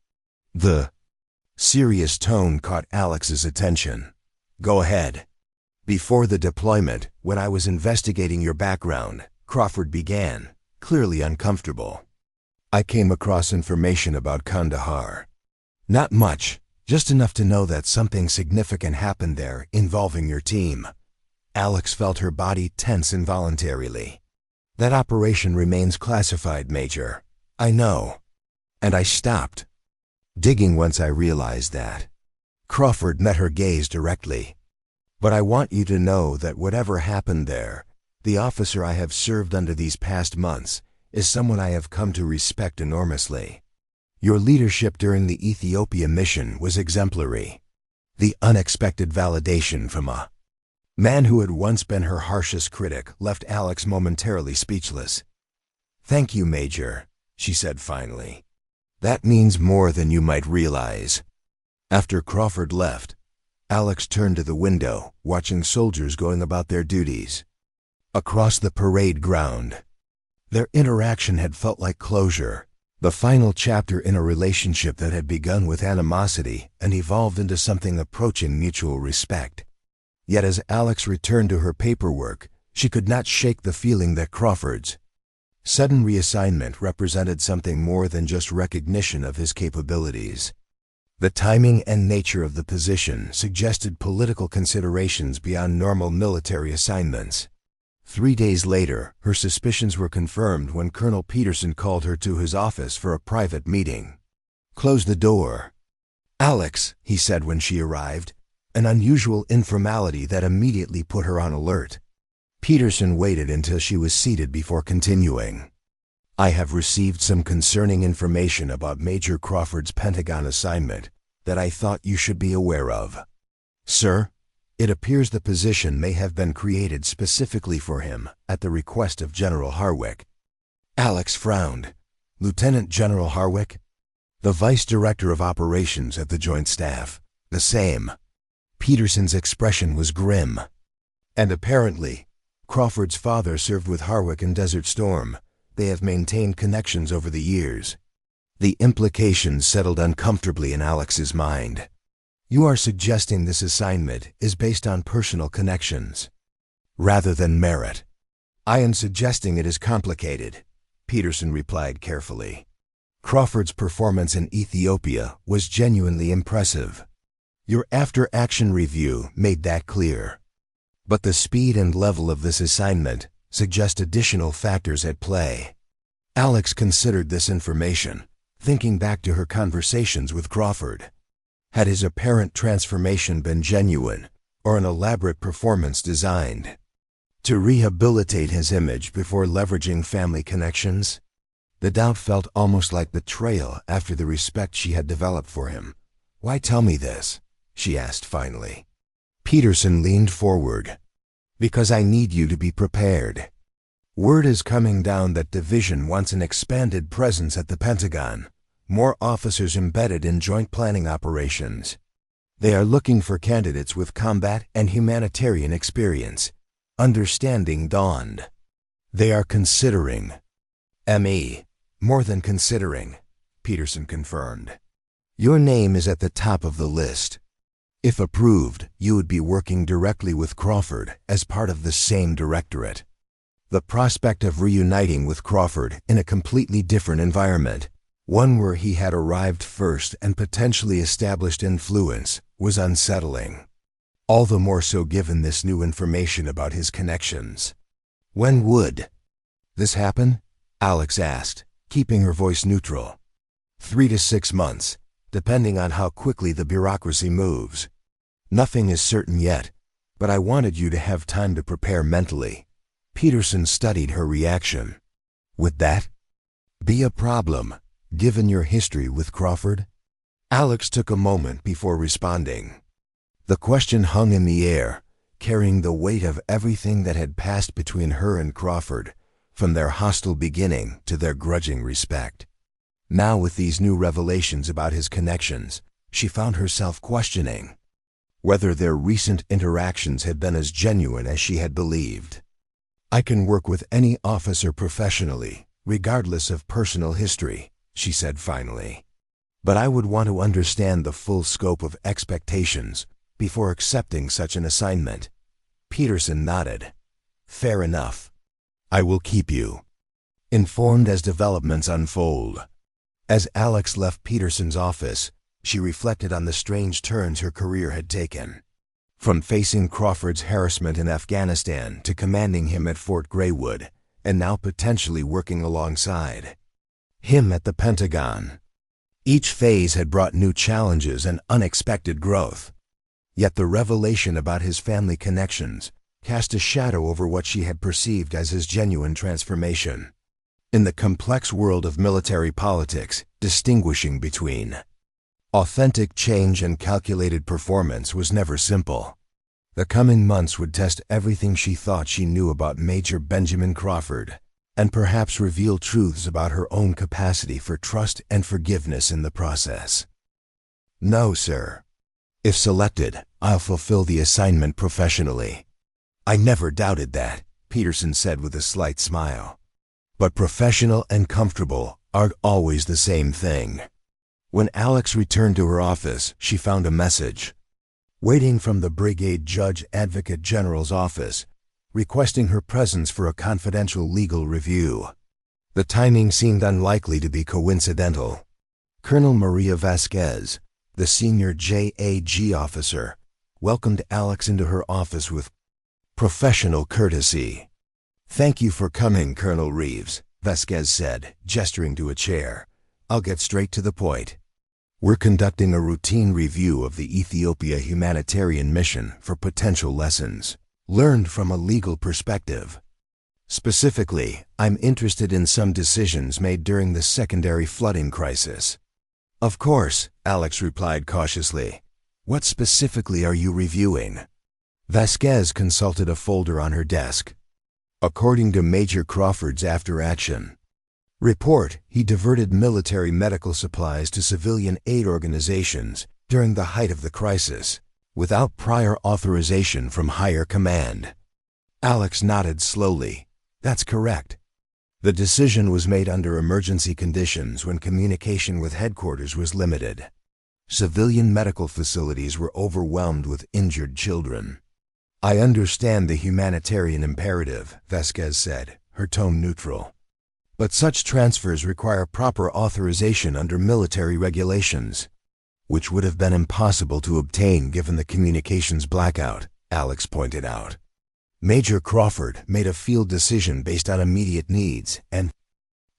The serious tone caught Alex's attention. Go ahead. Before the deployment, when I was investigating your background, Crawford began, clearly uncomfortable. I came across information about Kandahar. Not much, just enough to know that something significant happened there involving your team. Alex felt her body tense involuntarily. That operation remains classified, Major. I know. And I stopped digging once I realized that. Crawford met her gaze directly. But I want you to know that whatever happened there, the officer I have served under these past months is someone I have come to respect enormously. Your leadership during the Ethiopia mission was exemplary. The unexpected validation from a man who had once been her harshest critic left Alex momentarily speechless. "Thank you, Major," she said finally. "That means more than you might realize." After Crawford left, Alex turned to the window, watching soldiers going about their duties. Across the parade ground, their interaction had felt like closure, the final chapter in a relationship that had begun with animosity and evolved into something approaching mutual respect. Yet as Alex returned to her paperwork, she could not shake the feeling that Crawford's sudden reassignment represented something more than just recognition of his capabilities. The timing and nature of the position suggested political considerations beyond normal military assignments. 3 days later, her suspicions were confirmed when Colonel Peterson called her to his office for a private meeting. "Close the door, Alex," he said when she arrived, an unusual informality that immediately put her on alert. Peterson waited until she was seated before continuing. "I have received some concerning information about Major Crawford's Pentagon assignment that I thought you should be aware of. Sir, it appears the position may have been created specifically for him at the request of General Harwick." Alex frowned. "Lieutenant General Harwick?" "The Vice Director of Operations at the Joint Staff." "The same." Peterson's expression was grim. "And apparently, Crawford's father served with Harwick in Desert Storm. They have maintained connections over the years." The implications settled uncomfortably in Alex's mind. "You are suggesting this assignment is based on personal connections, rather than merit." "I am suggesting it is complicated," Peterson replied carefully. "Crawford's performance in Ethiopia was genuinely impressive. Your after-action review made that clear. But the speed and level of this assignment suggest additional factors at play." Alex considered this information, thinking back to her conversations with Crawford. Had his apparent transformation been genuine, or an elaborate performance designed to rehabilitate his image before leveraging family connections? The doubt felt almost like betrayal after the respect she had developed for him. "Why tell me this?" she asked finally. Peterson leaned forward. "Because I need you to be prepared. Word is coming down that Division wants an expanded presence at the Pentagon, more officers embedded in joint planning operations. They are looking for candidates with combat and humanitarian experience." Understanding dawned. "They are considering ME. More than considering," Peterson confirmed. "Your name is at the top of the list. If approved, you would be working directly with Crawford as part of the same directorate. The prospect of reuniting with Crawford in a completely different environment, one where he had arrived first and potentially established influence, was unsettling. All the more so given this new information about his connections." "When would this happen?" Alex asked, keeping her voice neutral. 3 to 6 months, depending on how quickly the bureaucracy moves. Nothing is certain yet, but I wanted you to have time to prepare mentally." Peterson studied her reaction. "Would that be a problem, given your history with Crawford?" Alex took a moment before responding. The question hung in the air, carrying the weight of everything that had passed between her and Crawford, from their hostile beginning to their grudging respect. Now, with these new revelations about his connections, she found herself questioning whether their recent interactions had been as genuine as she had believed. "I can work with any officer professionally, regardless of personal history," she said finally. "But I would want to understand the full scope of expectations before accepting such an assignment." Peterson nodded. "Fair enough. I will keep you informed as developments unfold." As Alex left Peterson's office, she reflected on the strange turns her career had taken. From facing Crawford's harassment in Afghanistan to commanding him at Fort Greywood, and now potentially working alongside him at the Pentagon. Each phase had brought new challenges and unexpected growth. Yet the revelation about his family connections cast a shadow over what she had perceived as his genuine transformation. In the complex world of military politics, distinguishing between authentic change and calculated performance was never simple. The coming months would test everything she thought she knew about Major Benjamin Crawford, and perhaps reveal truths about her own capacity for trust and forgiveness in the process. No, sir. If selected, I'll fulfill the assignment professionally. I never doubted that, Peterson said with a slight smile. But professional and comfortable aren't always the same thing. When Alex returned to her office, she found a message waiting from the Brigade Judge Advocate General's office, requesting her presence for a confidential legal review. The timing seemed unlikely to be coincidental. Colonel Maria Vasquez, the senior JAG officer, welcomed Alex into her office with professional courtesy. "Thank you for coming, Colonel Reeves," Vasquez said, gesturing to a chair. "I'll get straight to the point. We're conducting a routine review of the Ethiopia humanitarian mission for potential lessons learned from a legal perspective. Specifically, I'm interested in some decisions made during the secondary flooding crisis." "Of course," Alex replied cautiously. "What specifically are you reviewing?" Vasquez consulted a folder on her desk. According to Major Crawford's after-action report, he diverted military medical supplies to civilian aid organizations during the height of the crisis, without prior authorization from higher command. Alex nodded slowly. "That's correct. The decision was made under emergency conditions when communication with headquarters was limited. Civilian medical facilities were overwhelmed with injured children." "I understand the humanitarian imperative," Vasquez said, her tone neutral. "But such transfers require proper authorization under military regulations, which would have been impossible to obtain given the communications blackout," Alex pointed out. "Major Crawford made a field decision based on immediate needs and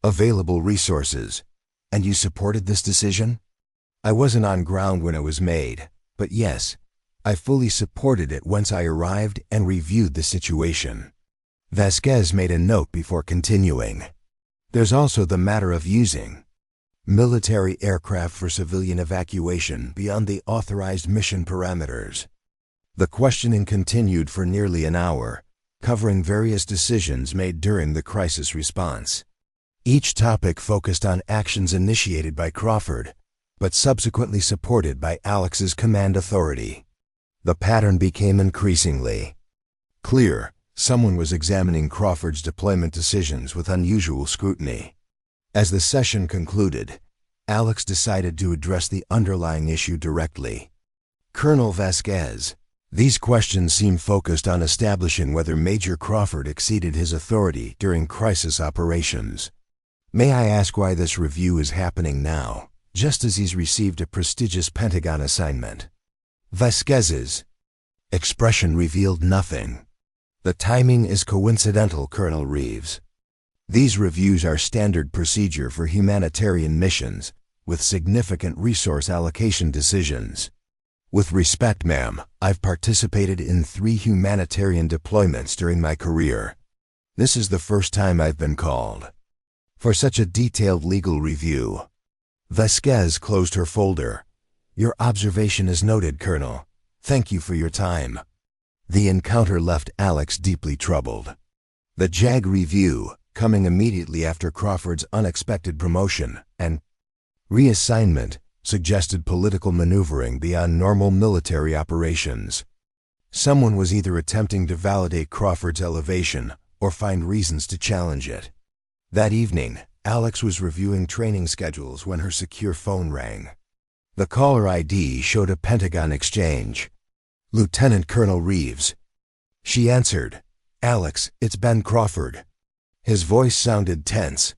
available resources, and you supported this decision?" "I wasn't on ground when it was made, but yes, I fully supported it once I arrived and reviewed the situation." Vasquez made a note before continuing. "There's also the matter of using military aircraft for civilian evacuation beyond the authorized mission parameters." The questioning continued for nearly an hour, covering various decisions made during the crisis response. Each topic focused on actions initiated by Crawford, but subsequently supported by Alex's command authority. The pattern became increasingly clear. Someone was examining Crawford's deployment decisions with unusual scrutiny. As the session concluded, Alex decided to address the underlying issue directly. "Colonel Vasquez, these questions seem focused on establishing whether Major Crawford exceeded his authority during crisis operations. May I ask why this review is happening now, just as he's received a prestigious Pentagon assignment?" Vasquez's expression revealed nothing. "The timing is coincidental, Colonel Reeves. These reviews are standard procedure for humanitarian missions with significant resource allocation decisions. With respect, ma'am, I've participated in 3 humanitarian deployments during my career. This is the first time I've been called for such a detailed legal review." Vasquez closed her folder. "Your observation is noted, Colonel. Thank you for your time." The encounter left Alex deeply troubled. The JAG review, coming immediately after Crawford's unexpected promotion and reassignment, suggested political maneuvering beyond normal military operations. Someone was either attempting to validate Crawford's elevation or find reasons to challenge it. That evening, Alex was reviewing training schedules when her secure phone rang. The caller ID showed a Pentagon exchange. "Lieutenant Colonel Reeves." She answered. "Alex, it's Ben Crawford." His voice sounded tense,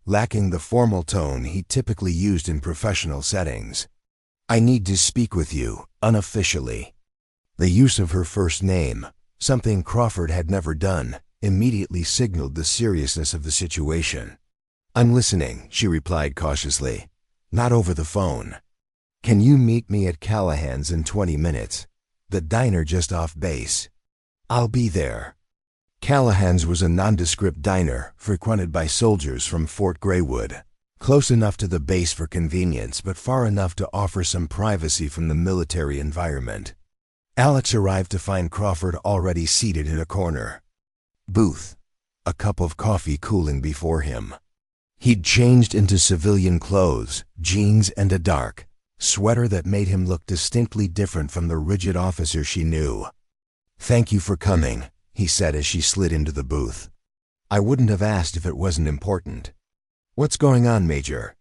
lacking the formal tone he typically used in professional settings. "I need to speak with you, unofficially." The use of her first name, something Crawford had never done, immediately signaled the seriousness of the situation. "I'm listening," she replied cautiously. "Not over the phone." "Can you meet me at Callahan's in 20 minutes? The diner just off base." "I'll be there." Callahan's was a nondescript diner frequented by soldiers from Fort Greywood, close enough to the base for convenience but far enough to offer some privacy from the military environment. Alex arrived to find Crawford already seated in a corner booth, a cup of coffee cooling before him. He'd changed into civilian clothes, jeans and a dark sweater that made him look distinctly different from the rigid officer she knew. "Thank you for coming," he said as she slid into the booth. "I wouldn't have asked if it wasn't important." "What's going on, Major?"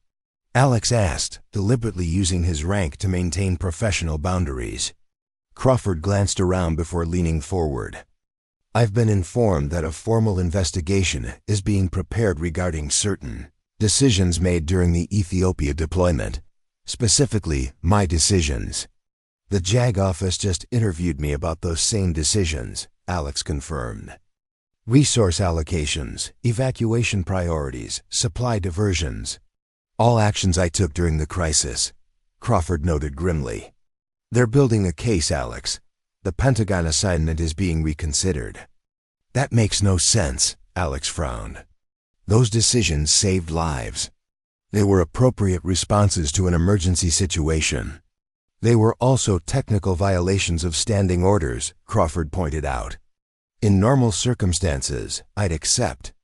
Alex asked, deliberately using his rank to maintain professional boundaries. Crawford glanced around before leaning forward. "I've been informed that a formal investigation is being prepared regarding certain decisions made during the Ethiopia deployment. Specifically, my decisions. The JAG office just interviewed me about those same decisions," Alex confirmed. "Resource allocations, evacuation priorities, supply diversions. All actions I took during the crisis," Crawford noted grimly. "They're building a case, Alex. The Pentagon assignment is being reconsidered." "That makes no sense," Alex frowned. "Those decisions saved lives. They were appropriate responses to an emergency situation. They were also technical violations of standing orders," Crawford pointed out. "In normal circumstances, I'd accept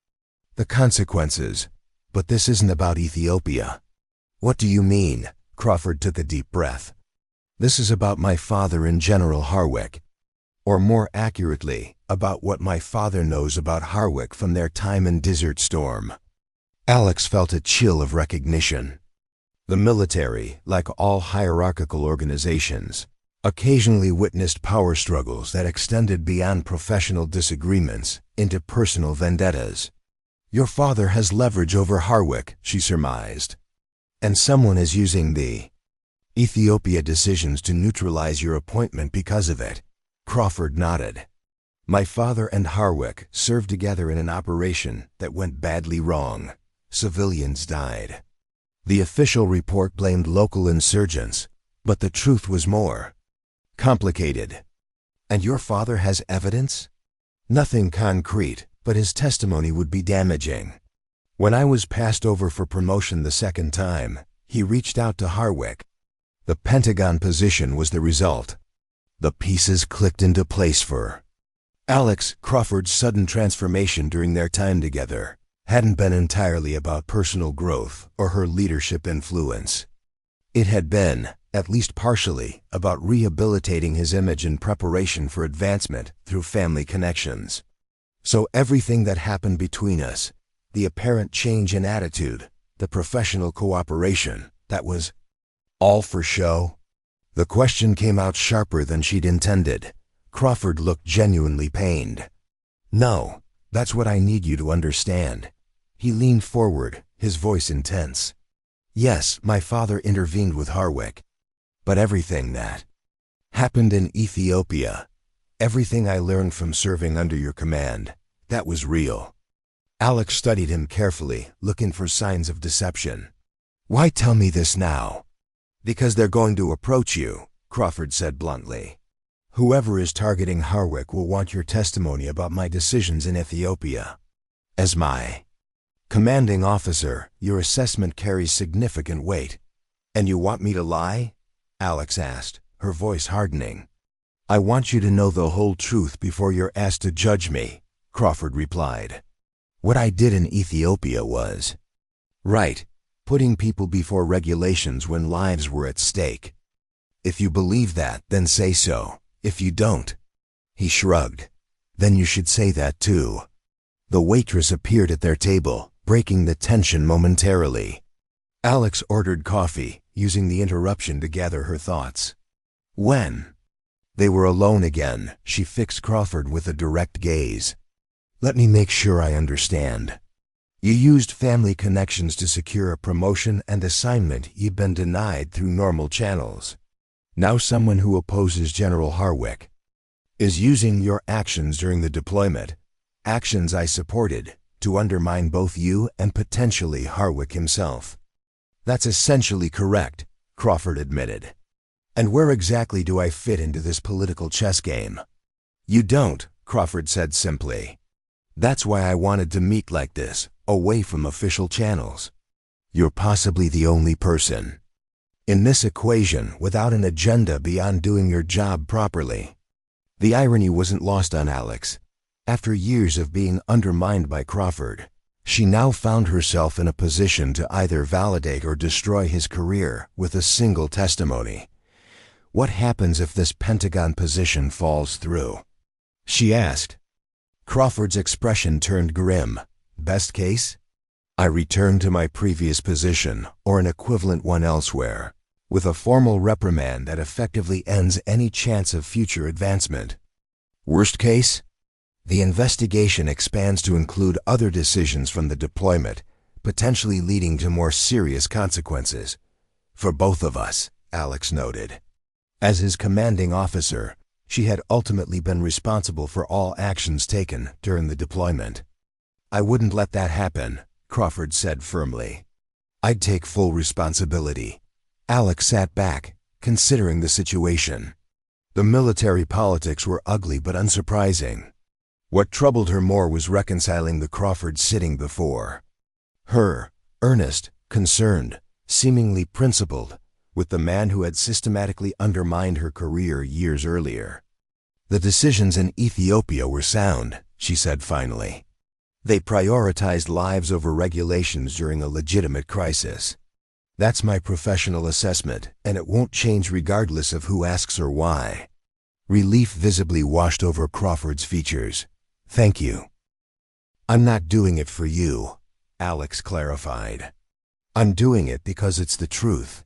the consequences, but this isn't about Ethiopia." "What do you mean?" Crawford took a deep breath. "This is about my father and General Harwick. Or more accurately, about what my father knows about Harwick from their time in Desert Storm." Alex felt a chill of recognition. The military, like all hierarchical organizations, occasionally witnessed power struggles that extended beyond professional disagreements into personal vendettas. "Your father has leverage over Harwick," she surmised. "And someone is using the Ethiopia decisions to neutralize your appointment because of it." Crawford nodded. "My father and Harwick served together in an operation that went badly wrong. Civilians died. The official report blamed local insurgents, but the truth was more complicated." "And your father has evidence?" "Nothing concrete, but his testimony would be damaging. When I was passed over for promotion the second time, he reached out to Harwick. The Pentagon position was the result." The pieces clicked into place for Alex. Crawford's sudden transformation during their time together hadn't been entirely about personal growth or her leadership influence. It had been, at least partially, about rehabilitating his image in preparation for advancement through family connections. "So everything that happened between us, the apparent change in attitude, the professional cooperation, that was all for show?" The question came out sharper than she'd intended. Crawford looked genuinely pained. "No, that's what I need you to understand." He leaned forward, his voice intense. "Yes, my father intervened with Harwick. But everything that happened in Ethiopia, everything I learned from serving under your command, that was real." Alex studied him carefully, looking for signs of deception. "Why tell me this now?" "Because they're going to approach you," Crawford said bluntly. "Whoever is targeting Harwick will want your testimony about my decisions in Ethiopia. As my commanding officer, your assessment carries significant weight." "And you want me to lie?" Alex asked, her voice hardening. "I want you to know the whole truth before you're asked to judge me," Crawford replied. "What I did in Ethiopia was right, putting people before regulations when lives were at stake. If you believe that, then say so. If you don't," he shrugged, "then you should say that too." The waitress appeared at their table, breaking the tension momentarily. Alex ordered coffee, using the interruption to gather her thoughts. When they were alone again, she fixed Crawford with a direct gaze. "Let me make sure I understand. You used family connections to secure a promotion and assignment you've been denied through normal channels. Now someone who opposes General Harwick is using your actions during the deployment, actions I supported, to undermine both you and potentially Harwick himself." "That's essentially correct," Crawford admitted. "And where exactly do I fit into this political chess game?" "You don't," Crawford said simply. That's why I wanted to meet like this, away from official channels. You're possibly the only person in this equation without an agenda beyond doing your job properly." The irony wasn't lost on Alex. After years of being undermined by Crawford, she now found herself in a position to either validate or destroy his career with a single testimony. "What happens if this Pentagon position falls through?" she asked. Crawford's expression turned grim. "Best case? I return to my previous position or an equivalent one elsewhere, with a formal reprimand that effectively ends any chance of future advancement. Worst case? The investigation expands to include other decisions from the deployment, potentially leading to more serious consequences. For both of us," Alex noted. As his commanding officer, she had ultimately been responsible for all actions taken during the deployment. "I wouldn't let that happen," Crawford said firmly. "I'd take full responsibility." Alex sat back, considering the situation. The military politics were ugly but unsurprising. What troubled her more was reconciling the Crawford sitting before her, earnest, concerned, seemingly principled, with the man who had systematically undermined her career years earlier. "The decisions in Ethiopia were sound," she said finally. "They prioritized lives over regulations during a legitimate crisis. That's my professional assessment, and it won't change regardless of who asks or why." Relief visibly washed over Crawford's features. "Thank you." "I'm not doing it for you," Alex clarified. "I'm doing it because it's the truth.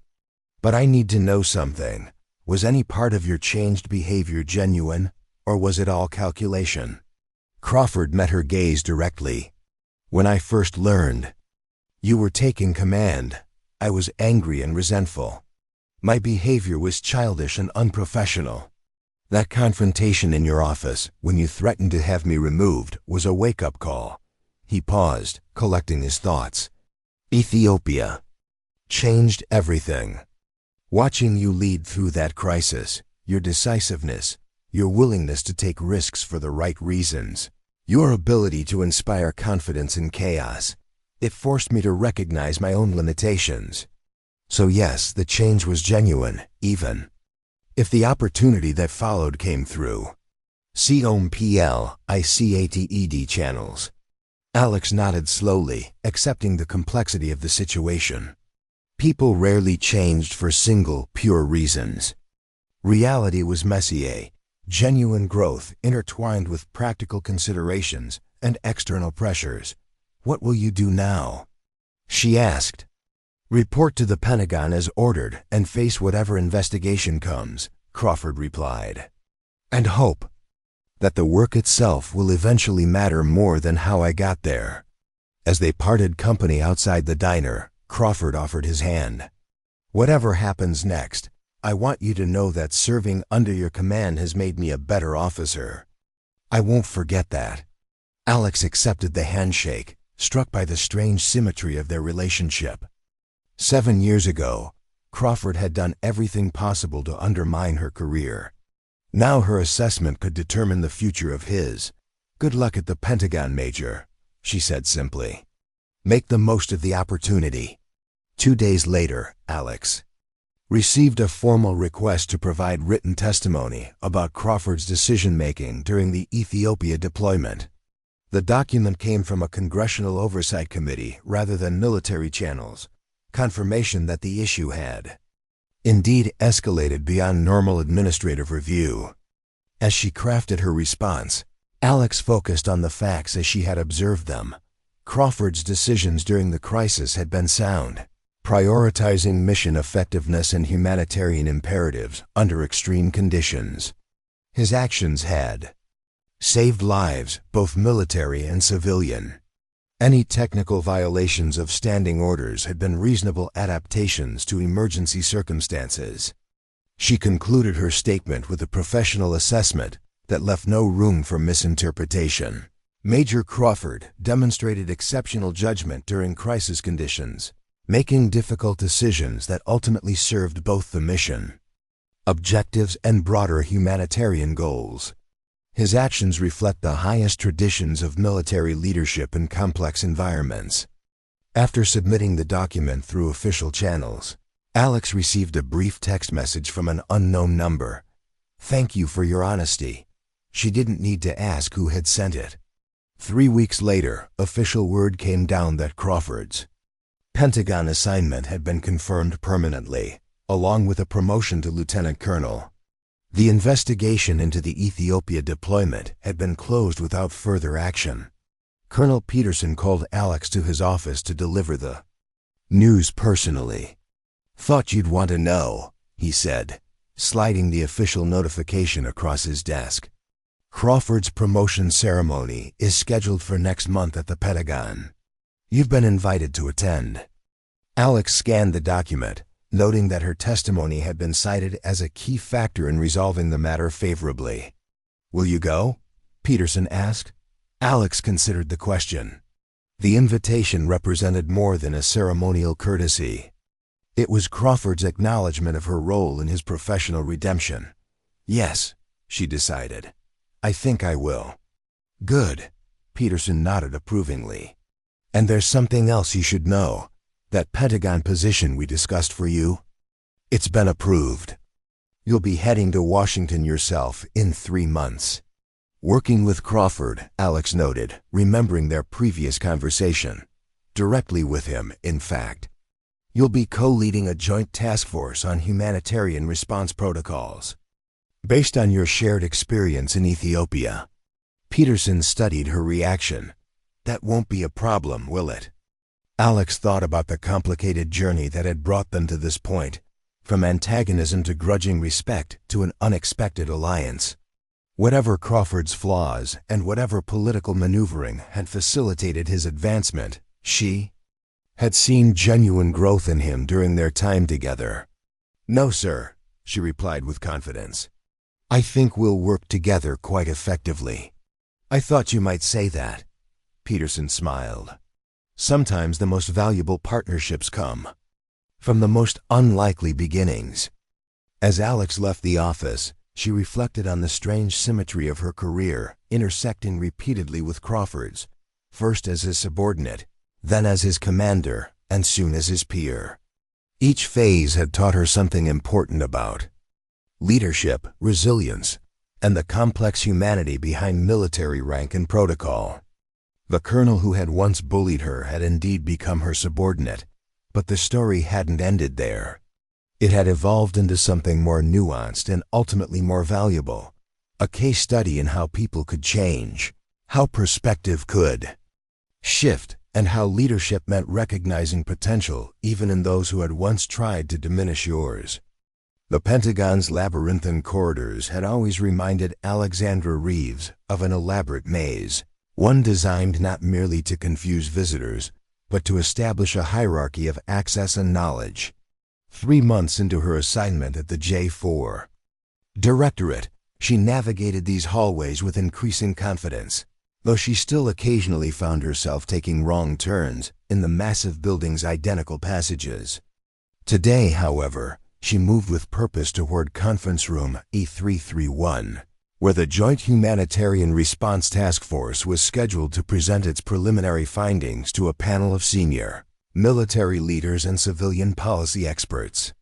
But I need to know something. Was any part of your changed behavior genuine, or was it all calculation?" Crawford met her gaze directly. "When I first learned you were taking command, I was angry and resentful. My behavior was childish and unprofessional. That confrontation in your office, when you threatened to have me removed, was a wake-up call." He paused, collecting his thoughts. "Ethiopia changed everything. Watching you lead through that crisis, your decisiveness, your willingness to take risks for the right reasons, your ability to inspire confidence in chaos, it forced me to recognize my own limitations. So yes, the change was genuine, even if the opportunity that followed came through. COMPLICATED channels." Alex nodded slowly, accepting the complexity of the situation. People rarely changed for single, pure reasons. Reality was messy, genuine growth intertwined with practical considerations and external pressures. "What will you do now?" she asked. "Report to the Pentagon as ordered and face whatever investigation comes," Crawford replied. "And hope that the work itself will eventually matter more than how I got there." As they parted company outside the diner, Crawford offered his hand. "Whatever happens next, I want you to know that serving under your command has made me a better officer. I won't forget that." Alex accepted the handshake, struck by the strange symmetry of their relationship. 7 years ago, Crawford had done everything possible to undermine her career. Now her assessment could determine the future of his. "Good luck at the Pentagon, Major," she said simply. "Make the most of the opportunity." 2 days later, Alex received a formal request to provide written testimony about Crawford's decision-making during the Ethiopia deployment. The document came from a Congressional Oversight Committee rather than military channels, confirmation that the issue had indeed escalated beyond normal administrative review. As she crafted her response, Alex focused on the facts as she had observed them. Crawford's decisions during the crisis had been sound, prioritizing mission effectiveness and humanitarian imperatives under extreme conditions. His actions had saved lives, both military and civilian. Any technical violations of standing orders had been reasonable adaptations to emergency circumstances. She concluded her statement with a professional assessment that left no room for misinterpretation. Major Crawford demonstrated exceptional judgment during crisis conditions, making difficult decisions that ultimately served both the mission objectives and broader humanitarian goals. His actions reflect the highest traditions of military leadership in complex environments. After submitting the document through official channels, Alex received a brief text message from an unknown number. "Thank you for your honesty." She didn't need to ask who had sent it. 3 weeks later, official word came down that Crawford's Pentagon assignment had been confirmed permanently, along with a promotion to lieutenant colonel. The investigation into the Ethiopia deployment had been closed without further action. Colonel Peterson called Alex to his office to deliver the news personally. "Thought you'd want to know," he said, sliding the official notification across his desk. "Crawford's promotion ceremony is scheduled for next month at the Pentagon. You've been invited to attend." Alex scanned the document, noting that her testimony had been cited as a key factor in resolving the matter favorably. "Will you go?" Peterson asked. Alex considered the question. The invitation represented more than a ceremonial courtesy. It was Crawford's acknowledgement of her role in his professional redemption. "Yes," she decided. "I think I will." "Good," Peterson nodded approvingly. "And there's something else you should know. That Pentagon position we discussed for you, it's been approved. You'll be heading to Washington yourself in 3 months. Working with Crawford," Alex noted, remembering their previous conversation. "Directly with him, in fact. You'll be co-leading a joint task force on humanitarian response protocols. Based on your shared experience in Ethiopia." Peterson studied her reaction. "That won't be a problem, will it?" Alex thought about the complicated journey that had brought them to this point, from antagonism to grudging respect to an unexpected alliance. Whatever Crawford's flaws and whatever political maneuvering had facilitated his advancement, she had seen genuine growth in him during their time together. "No, sir," she replied with confidence. "I think we'll work together quite effectively." "I thought you might say that." Peterson smiled. "Sometimes the most valuable partnerships come from the most unlikely beginnings." As Alex left the office, she reflected on the strange symmetry of her career, intersecting repeatedly with Crawford's, first as his subordinate, then as his commander, and soon as his peer. Each phase had taught her something important about leadership, resilience, and the complex humanity behind military rank and protocol. The colonel who had once bullied her had indeed become her subordinate, but the story hadn't ended there. It had evolved into something more nuanced and ultimately more valuable, a case study in how people could change, how perspective could shift, and how leadership meant recognizing potential even in those who had once tried to diminish yours. The Pentagon's labyrinthine corridors had always reminded Alexandra Reeves of an elaborate maze, one designed not merely to confuse visitors, but to establish a hierarchy of access and knowledge. 3 months into her assignment at the J4 Directorate, she navigated these hallways with increasing confidence, though she still occasionally found herself taking wrong turns in the massive building's identical passages. Today, however, she moved with purpose toward Conference Room E331, where the Joint Humanitarian Response Task Force was scheduled to present its preliminary findings to a panel of senior military leaders and civilian policy experts.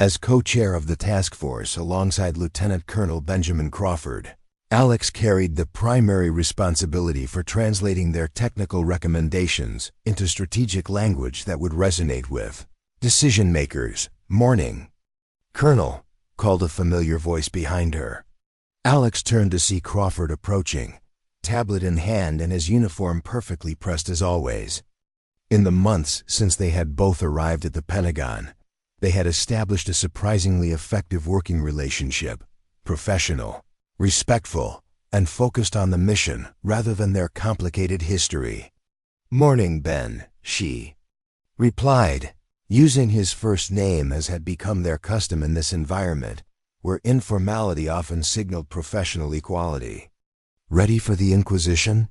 As co-chair of the task force alongside Lieutenant Colonel Benjamin Crawford, Alex carried the primary responsibility for translating their technical recommendations into strategic language that would resonate with decision-makers. "Morning, Colonel," called a familiar voice behind her. Alex turned to see Crawford approaching, tablet in hand and his uniform perfectly pressed as always. In the months since they had both arrived at the Pentagon, they had established a surprisingly effective working relationship, professional, respectful, and focused on the mission rather than their complicated history. "Morning, Ben," she replied, using his first name as had become their custom in this environment, where informality often signaled professional equality. "Ready for the Inquisition?"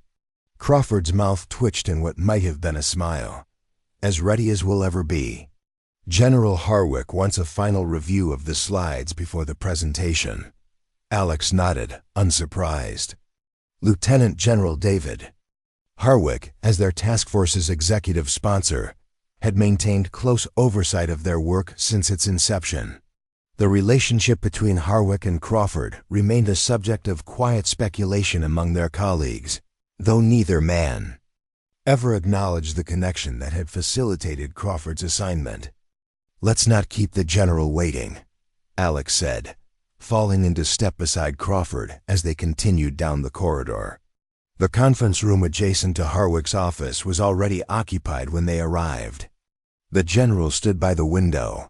Crawford's mouth twitched in what might have been a smile. "As ready as we'll ever be. General Harwick wants a final review of the slides before the presentation." Alex nodded, unsurprised. Lieutenant General David Harwick, as their task force's executive sponsor, had maintained close oversight of their work since its inception. The relationship between Harwick and Crawford remained a subject of quiet speculation among their colleagues, though neither man ever acknowledged the connection that had facilitated Crawford's assignment. "Let's not keep the general waiting," Alex said, falling into step beside Crawford as they continued down the corridor. The conference room adjacent to Harwick's office was already occupied when they arrived. The general stood by the window,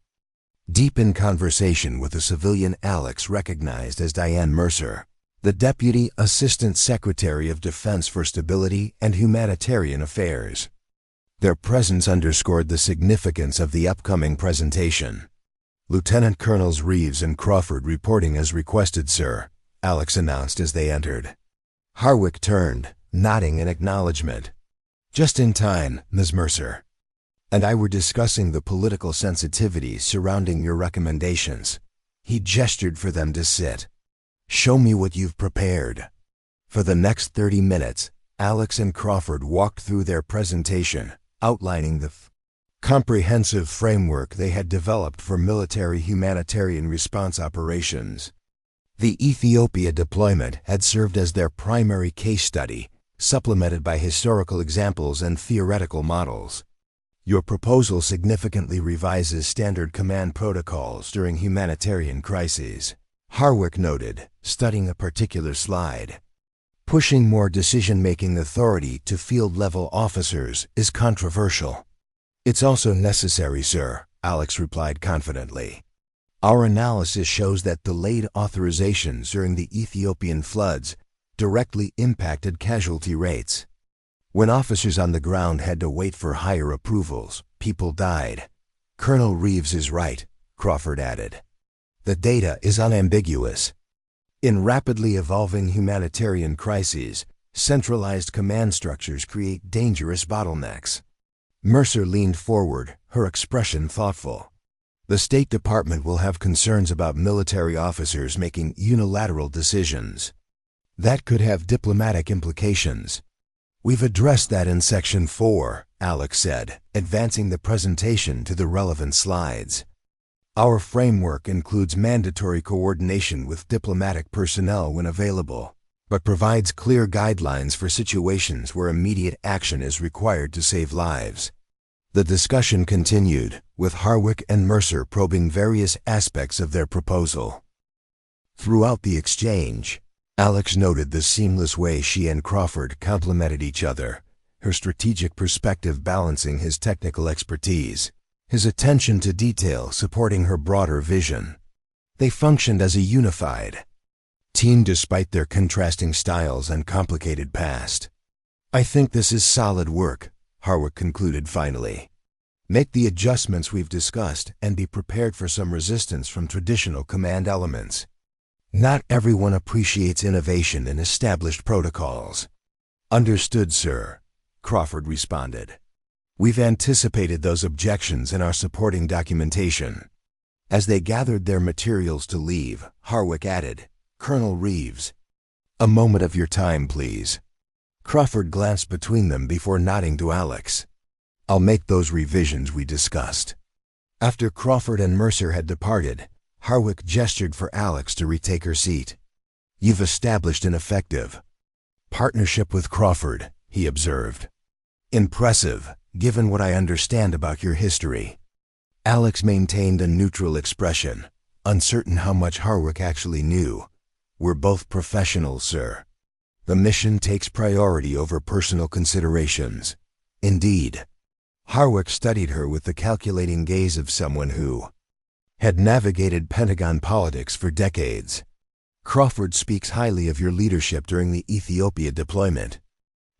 deep in conversation with a civilian Alex recognized as Diane Mercer, the Deputy Assistant Secretary of Defense for Stability and Humanitarian Affairs. Their presence underscored the significance of the upcoming presentation. "Lieutenant Colonels Reeves and Crawford reporting as requested, sir," Alex announced as they entered. Harwick turned, nodding in acknowledgement. "Just in time, Ms. Mercer. And I were discussing the political sensitivities surrounding your recommendations." He gestured for them to sit. "Show me what you've prepared." For the next 30 minutes, Alex and Crawford walked through their presentation, outlining the comprehensive framework they had developed for military humanitarian response operations. The Ethiopia deployment had served as their primary case study, supplemented by historical examples and theoretical models. "Your proposal significantly revises standard command protocols during humanitarian crises," Harwick noted, studying a particular slide. "Pushing more decision-making authority to field-level officers is controversial." "It's also necessary, sir," Alex replied confidently. "Our analysis shows that delayed authorizations during the Ethiopian floods directly impacted casualty rates. When officers on the ground had to wait for higher approvals, people died." "Colonel Reeves is right," Crawford added. "The data is unambiguous. In rapidly evolving humanitarian crises, centralized command structures create dangerous bottlenecks." Mercer leaned forward, her expression thoughtful. "The State Department will have concerns about military officers making unilateral decisions. That could have diplomatic implications." "We've addressed that in Section 4, Alex said, advancing the presentation to the relevant slides. "Our framework includes mandatory coordination with diplomatic personnel when available, but provides clear guidelines for situations where immediate action is required to save lives." The discussion continued, with Harwick and Mercer probing various aspects of their proposal. Throughout the exchange, Alex noted the seamless way she and Crawford complemented each other, her strategic perspective balancing his technical expertise, his attention to detail supporting her broader vision. They functioned as a unified team despite their contrasting styles and complicated past. "I think this is solid work," Harwick concluded finally. "Make the adjustments we've discussed and be prepared for some resistance from traditional command elements. Not everyone appreciates innovation in established protocols." "Understood, sir," Crawford responded. "We've anticipated those objections in our supporting documentation." As they gathered their materials to leave, Harwick added, "Colonel Reeves, a moment of your time, please." Crawford glanced between them before nodding to Alex. "I'll make those revisions we discussed." After Crawford and Mercer had departed, Harwick gestured for Alex to retake her seat. "You've established an effective partnership with Crawford," he observed. "Impressive, given what I understand about your history." Alex maintained a neutral expression, uncertain how much Harwick actually knew. "We're both professionals, sir. The mission takes priority over personal considerations." "Indeed." Harwick studied her with the calculating gaze of someone who had navigated Pentagon politics for decades. "Crawford speaks highly of your leadership during the Ethiopia deployment.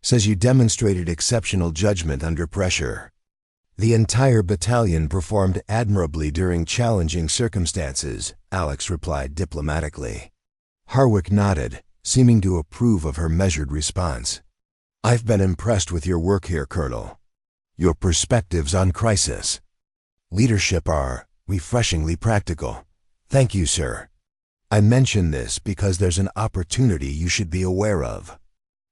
Says you demonstrated exceptional judgment under pressure. The entire battalion performed admirably during challenging circumstances," Alex replied diplomatically. Harwick nodded, seeming to approve of her measured response. "I've been impressed with your work here, Colonel. Your perspectives on crisis leadership are refreshingly practical." "Thank you, sir." I mention this because there's an opportunity you should be aware of.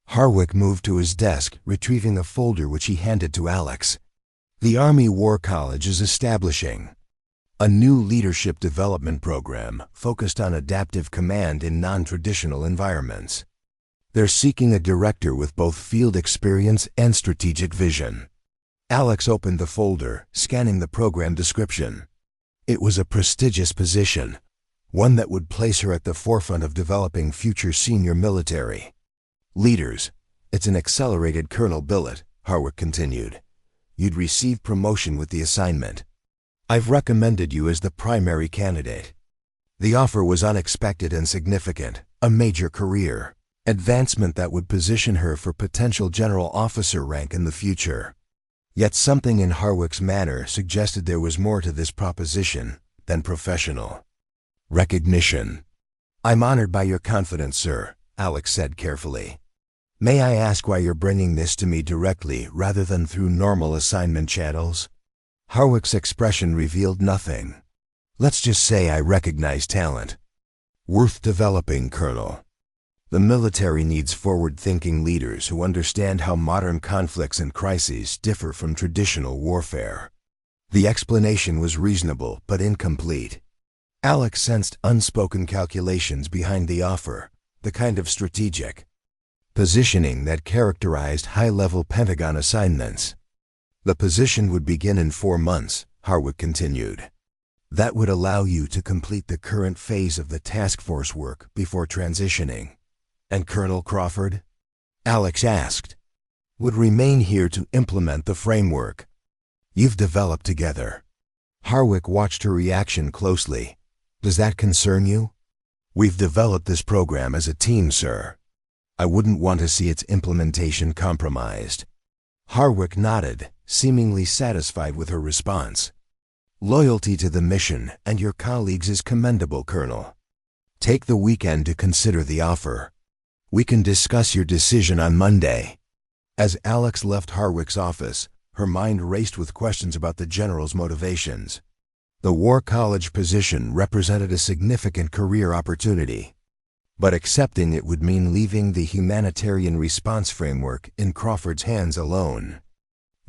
Harwick moved to his desk, retrieving a folder which he handed to Alex. The Army War College is establishing a new leadership development program focused on adaptive command in non-traditional environments. They're seeking a director with both field experience and strategic vision. Alex opened the folder, scanning the program description. It was a prestigious position, one that would place her at the forefront of developing future senior military leaders. It's an accelerated colonel billet, Harwick continued. You'd receive promotion with the assignment. I've recommended you as the primary candidate. The offer was unexpected and significant, a major career advancement that would position her for potential general officer rank in the future. Yet something in Harwick's manner suggested there was more to this proposition than professional recognition. I'm honored by your confidence, sir, Alex said carefully. May I ask why you're bringing this to me directly rather than through normal assignment channels? Harwick's expression revealed nothing. Let's just say I recognize talent. Worth developing, Colonel. The military needs forward-thinking leaders who understand how modern conflicts and crises differ from traditional warfare. The explanation was reasonable but incomplete. Alex sensed unspoken calculations behind the offer, the kind of strategic positioning that characterized high-level Pentagon assignments. The position would begin in 4 months, Harwick continued. That would allow you to complete the current phase of the task force work before transitioning. And Colonel Crawford? Alex asked. Would remain here to implement the framework you've developed together. Harwick watched her reaction closely. Does that concern you? We've developed this program as a team, sir. I wouldn't want to see its implementation compromised. Harwick nodded, seemingly satisfied with her response. Loyalty to the mission and your colleagues is commendable, Colonel. Take the weekend to consider the offer. We can discuss your decision on Monday. As Alex left Harwick's office, her mind raced with questions about the general's motivations. The War College position represented a significant career opportunity, but accepting it would mean leaving the humanitarian response framework in Crawford's hands alone.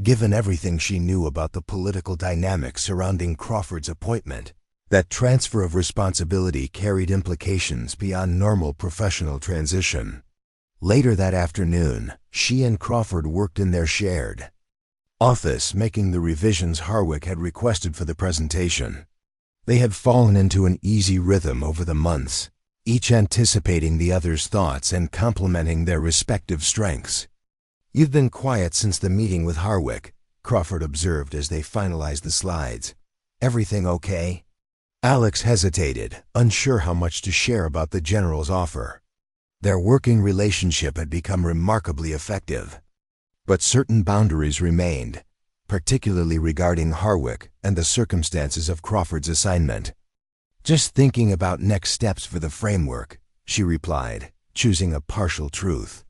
Given everything she knew about the political dynamics surrounding Crawford's appointment, that transfer of responsibility carried implications beyond normal professional transition. Later that afternoon, she and Crawford worked in their shared office, making the revisions Harwick had requested for the presentation. They had fallen into an easy rhythm over the months, each anticipating the other's thoughts and complementing their respective strengths. You've been quiet since the meeting with Harwick, Crawford observed as they finalized the slides. Everything okay? Alex hesitated, unsure how much to share about the general's offer. Their working relationship had become remarkably effective, but certain boundaries remained, particularly regarding Harwick and the circumstances of Crawford's assignment. Just thinking about next steps for the framework, she replied, choosing a partial truth.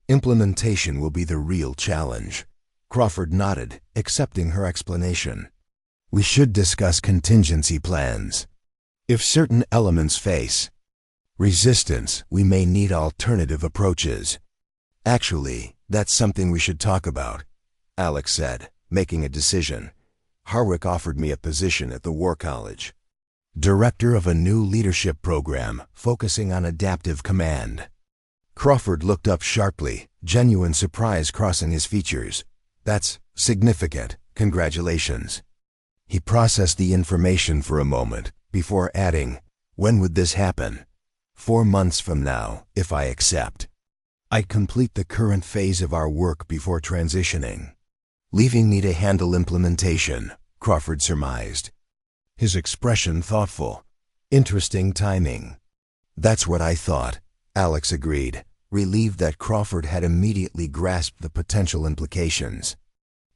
Implementation will be the real challenge. Crawford nodded, accepting her explanation. We should discuss contingency plans. If certain elements face resistance, we may need alternative approaches. Actually, that's something we should talk about, Alex said, making a decision. Harwick offered me a position at the War College, director of a new leadership program focusing on adaptive command. Crawford looked up sharply, genuine surprise crossing his features. That's significant. Congratulations. He processed the information for a moment before adding, when would this happen? 4 months from now, if I accept. I complete the current phase of our work before transitioning, leaving me to handle implementation, Crawford surmised, his expression thoughtful. Interesting timing. That's what I thought, Alex agreed, relieved that Crawford had immediately grasped the potential implications.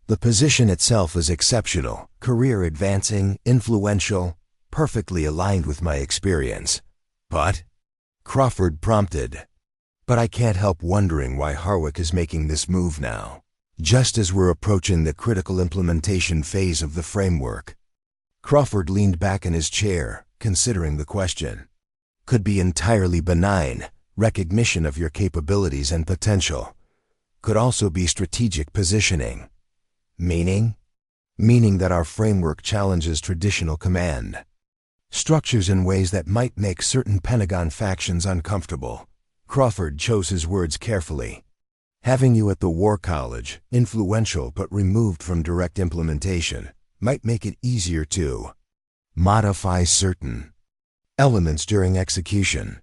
The position itself is exceptional, career advancing, influential, perfectly aligned with my experience. But, Crawford prompted, but I can't help wondering why Harwick is making this move now, just as we're approaching the critical implementation phase of the framework. Crawford leaned back in his chair, considering the question. could be entirely benign, recognition of your capabilities and potential. Could also be strategic positioning. Meaning? Meaning that our framework challenges traditional command structures in ways that might make certain Pentagon factions uncomfortable. Crawford chose his words carefully. Having you at the War College, influential but removed from direct implementation, might make it easier to modify certain elements during execution.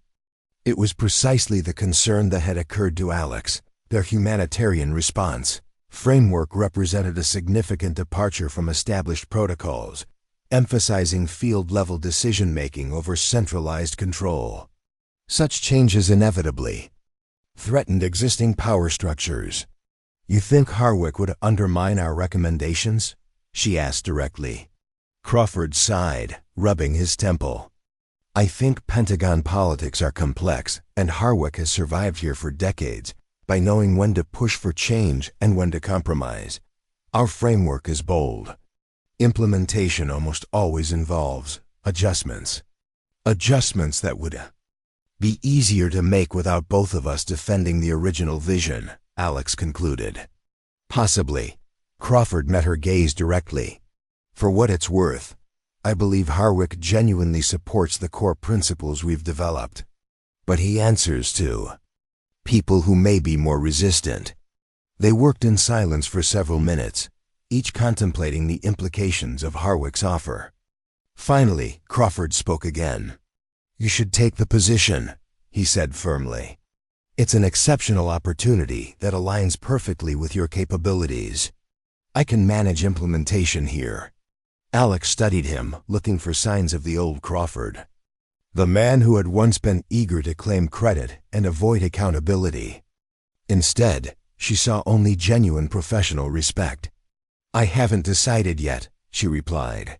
It was precisely the concern that had occurred to Alex. Their humanitarian response framework represented a significant departure from established protocols, emphasizing field-level decision-making over centralized control. Such changes inevitably threatened existing power structures. "You think Harwick would undermine our recommendations?" she asked directly. Crawford sighed, rubbing his temple. "I think Pentagon politics are complex, and Harwick has survived here for decades by knowing when to push for change and when to compromise. Our framework is bold. Implementation almost always involves adjustments. Adjustments that would be easier to make without both of us defending the original vision," Alex concluded. "Possibly." Crawford met her gaze directly. "For what it's worth, I believe Harwick genuinely supports the core principles we've developed. But he answers to people who may be more resistant." They worked in silence for several minutes, each contemplating the implications of Harwick's offer. Finally, Crawford spoke again. "You should take the position," he said firmly. "It's an exceptional opportunity that aligns perfectly with your capabilities. I can manage implementation here." Alex studied him, looking for signs of the old Crawford, the man who had once been eager to claim credit and avoid accountability. Instead, she saw only genuine professional respect. "I haven't decided yet," she replied.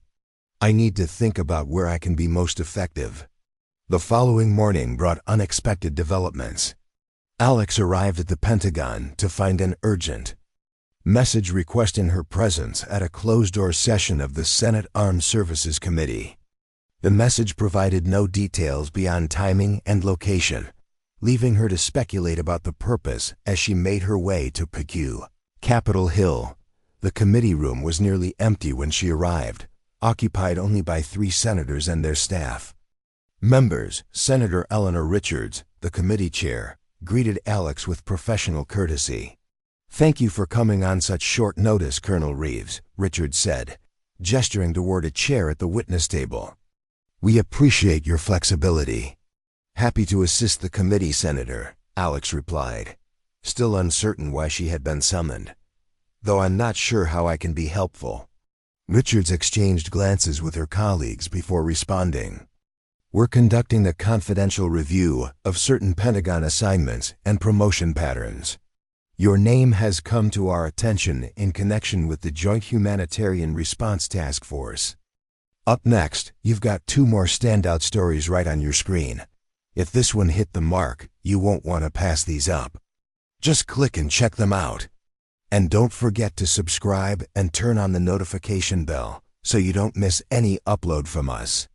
"I need to think about where I can be most effective." The following morning brought unexpected developments. Alex arrived at the Pentagon to find an urgent message requesting her presence at a closed-door session of the Senate Armed Services Committee. The message provided no details beyond timing and location, leaving her to speculate about the purpose as she made her way to Capitol Hill. The committee room was nearly empty when she arrived, occupied only by 3 senators and their staff. Members, Senator Eleanor Richards, the committee chair, greeted Alex with professional courtesy. "Thank you for coming on such short notice, Colonel Reeves," Richards said, gesturing toward a chair at the witness table. "We appreciate your flexibility." "Happy to assist the committee, Senator," Alex replied, still uncertain why she had been summoned. "Though I'm not sure how I can be helpful." Richards exchanged glances with her colleagues before responding. "We're conducting a confidential review of certain Pentagon assignments and promotion patterns. Your name has come to our attention in connection with the Joint Humanitarian Response Task Force. Up next, you've got 2 more standout stories right on your screen. If this one hit the mark, you won't want to pass these up. Just click and check them out. And don't forget to subscribe and turn on the notification bell so you don't miss any upload from us."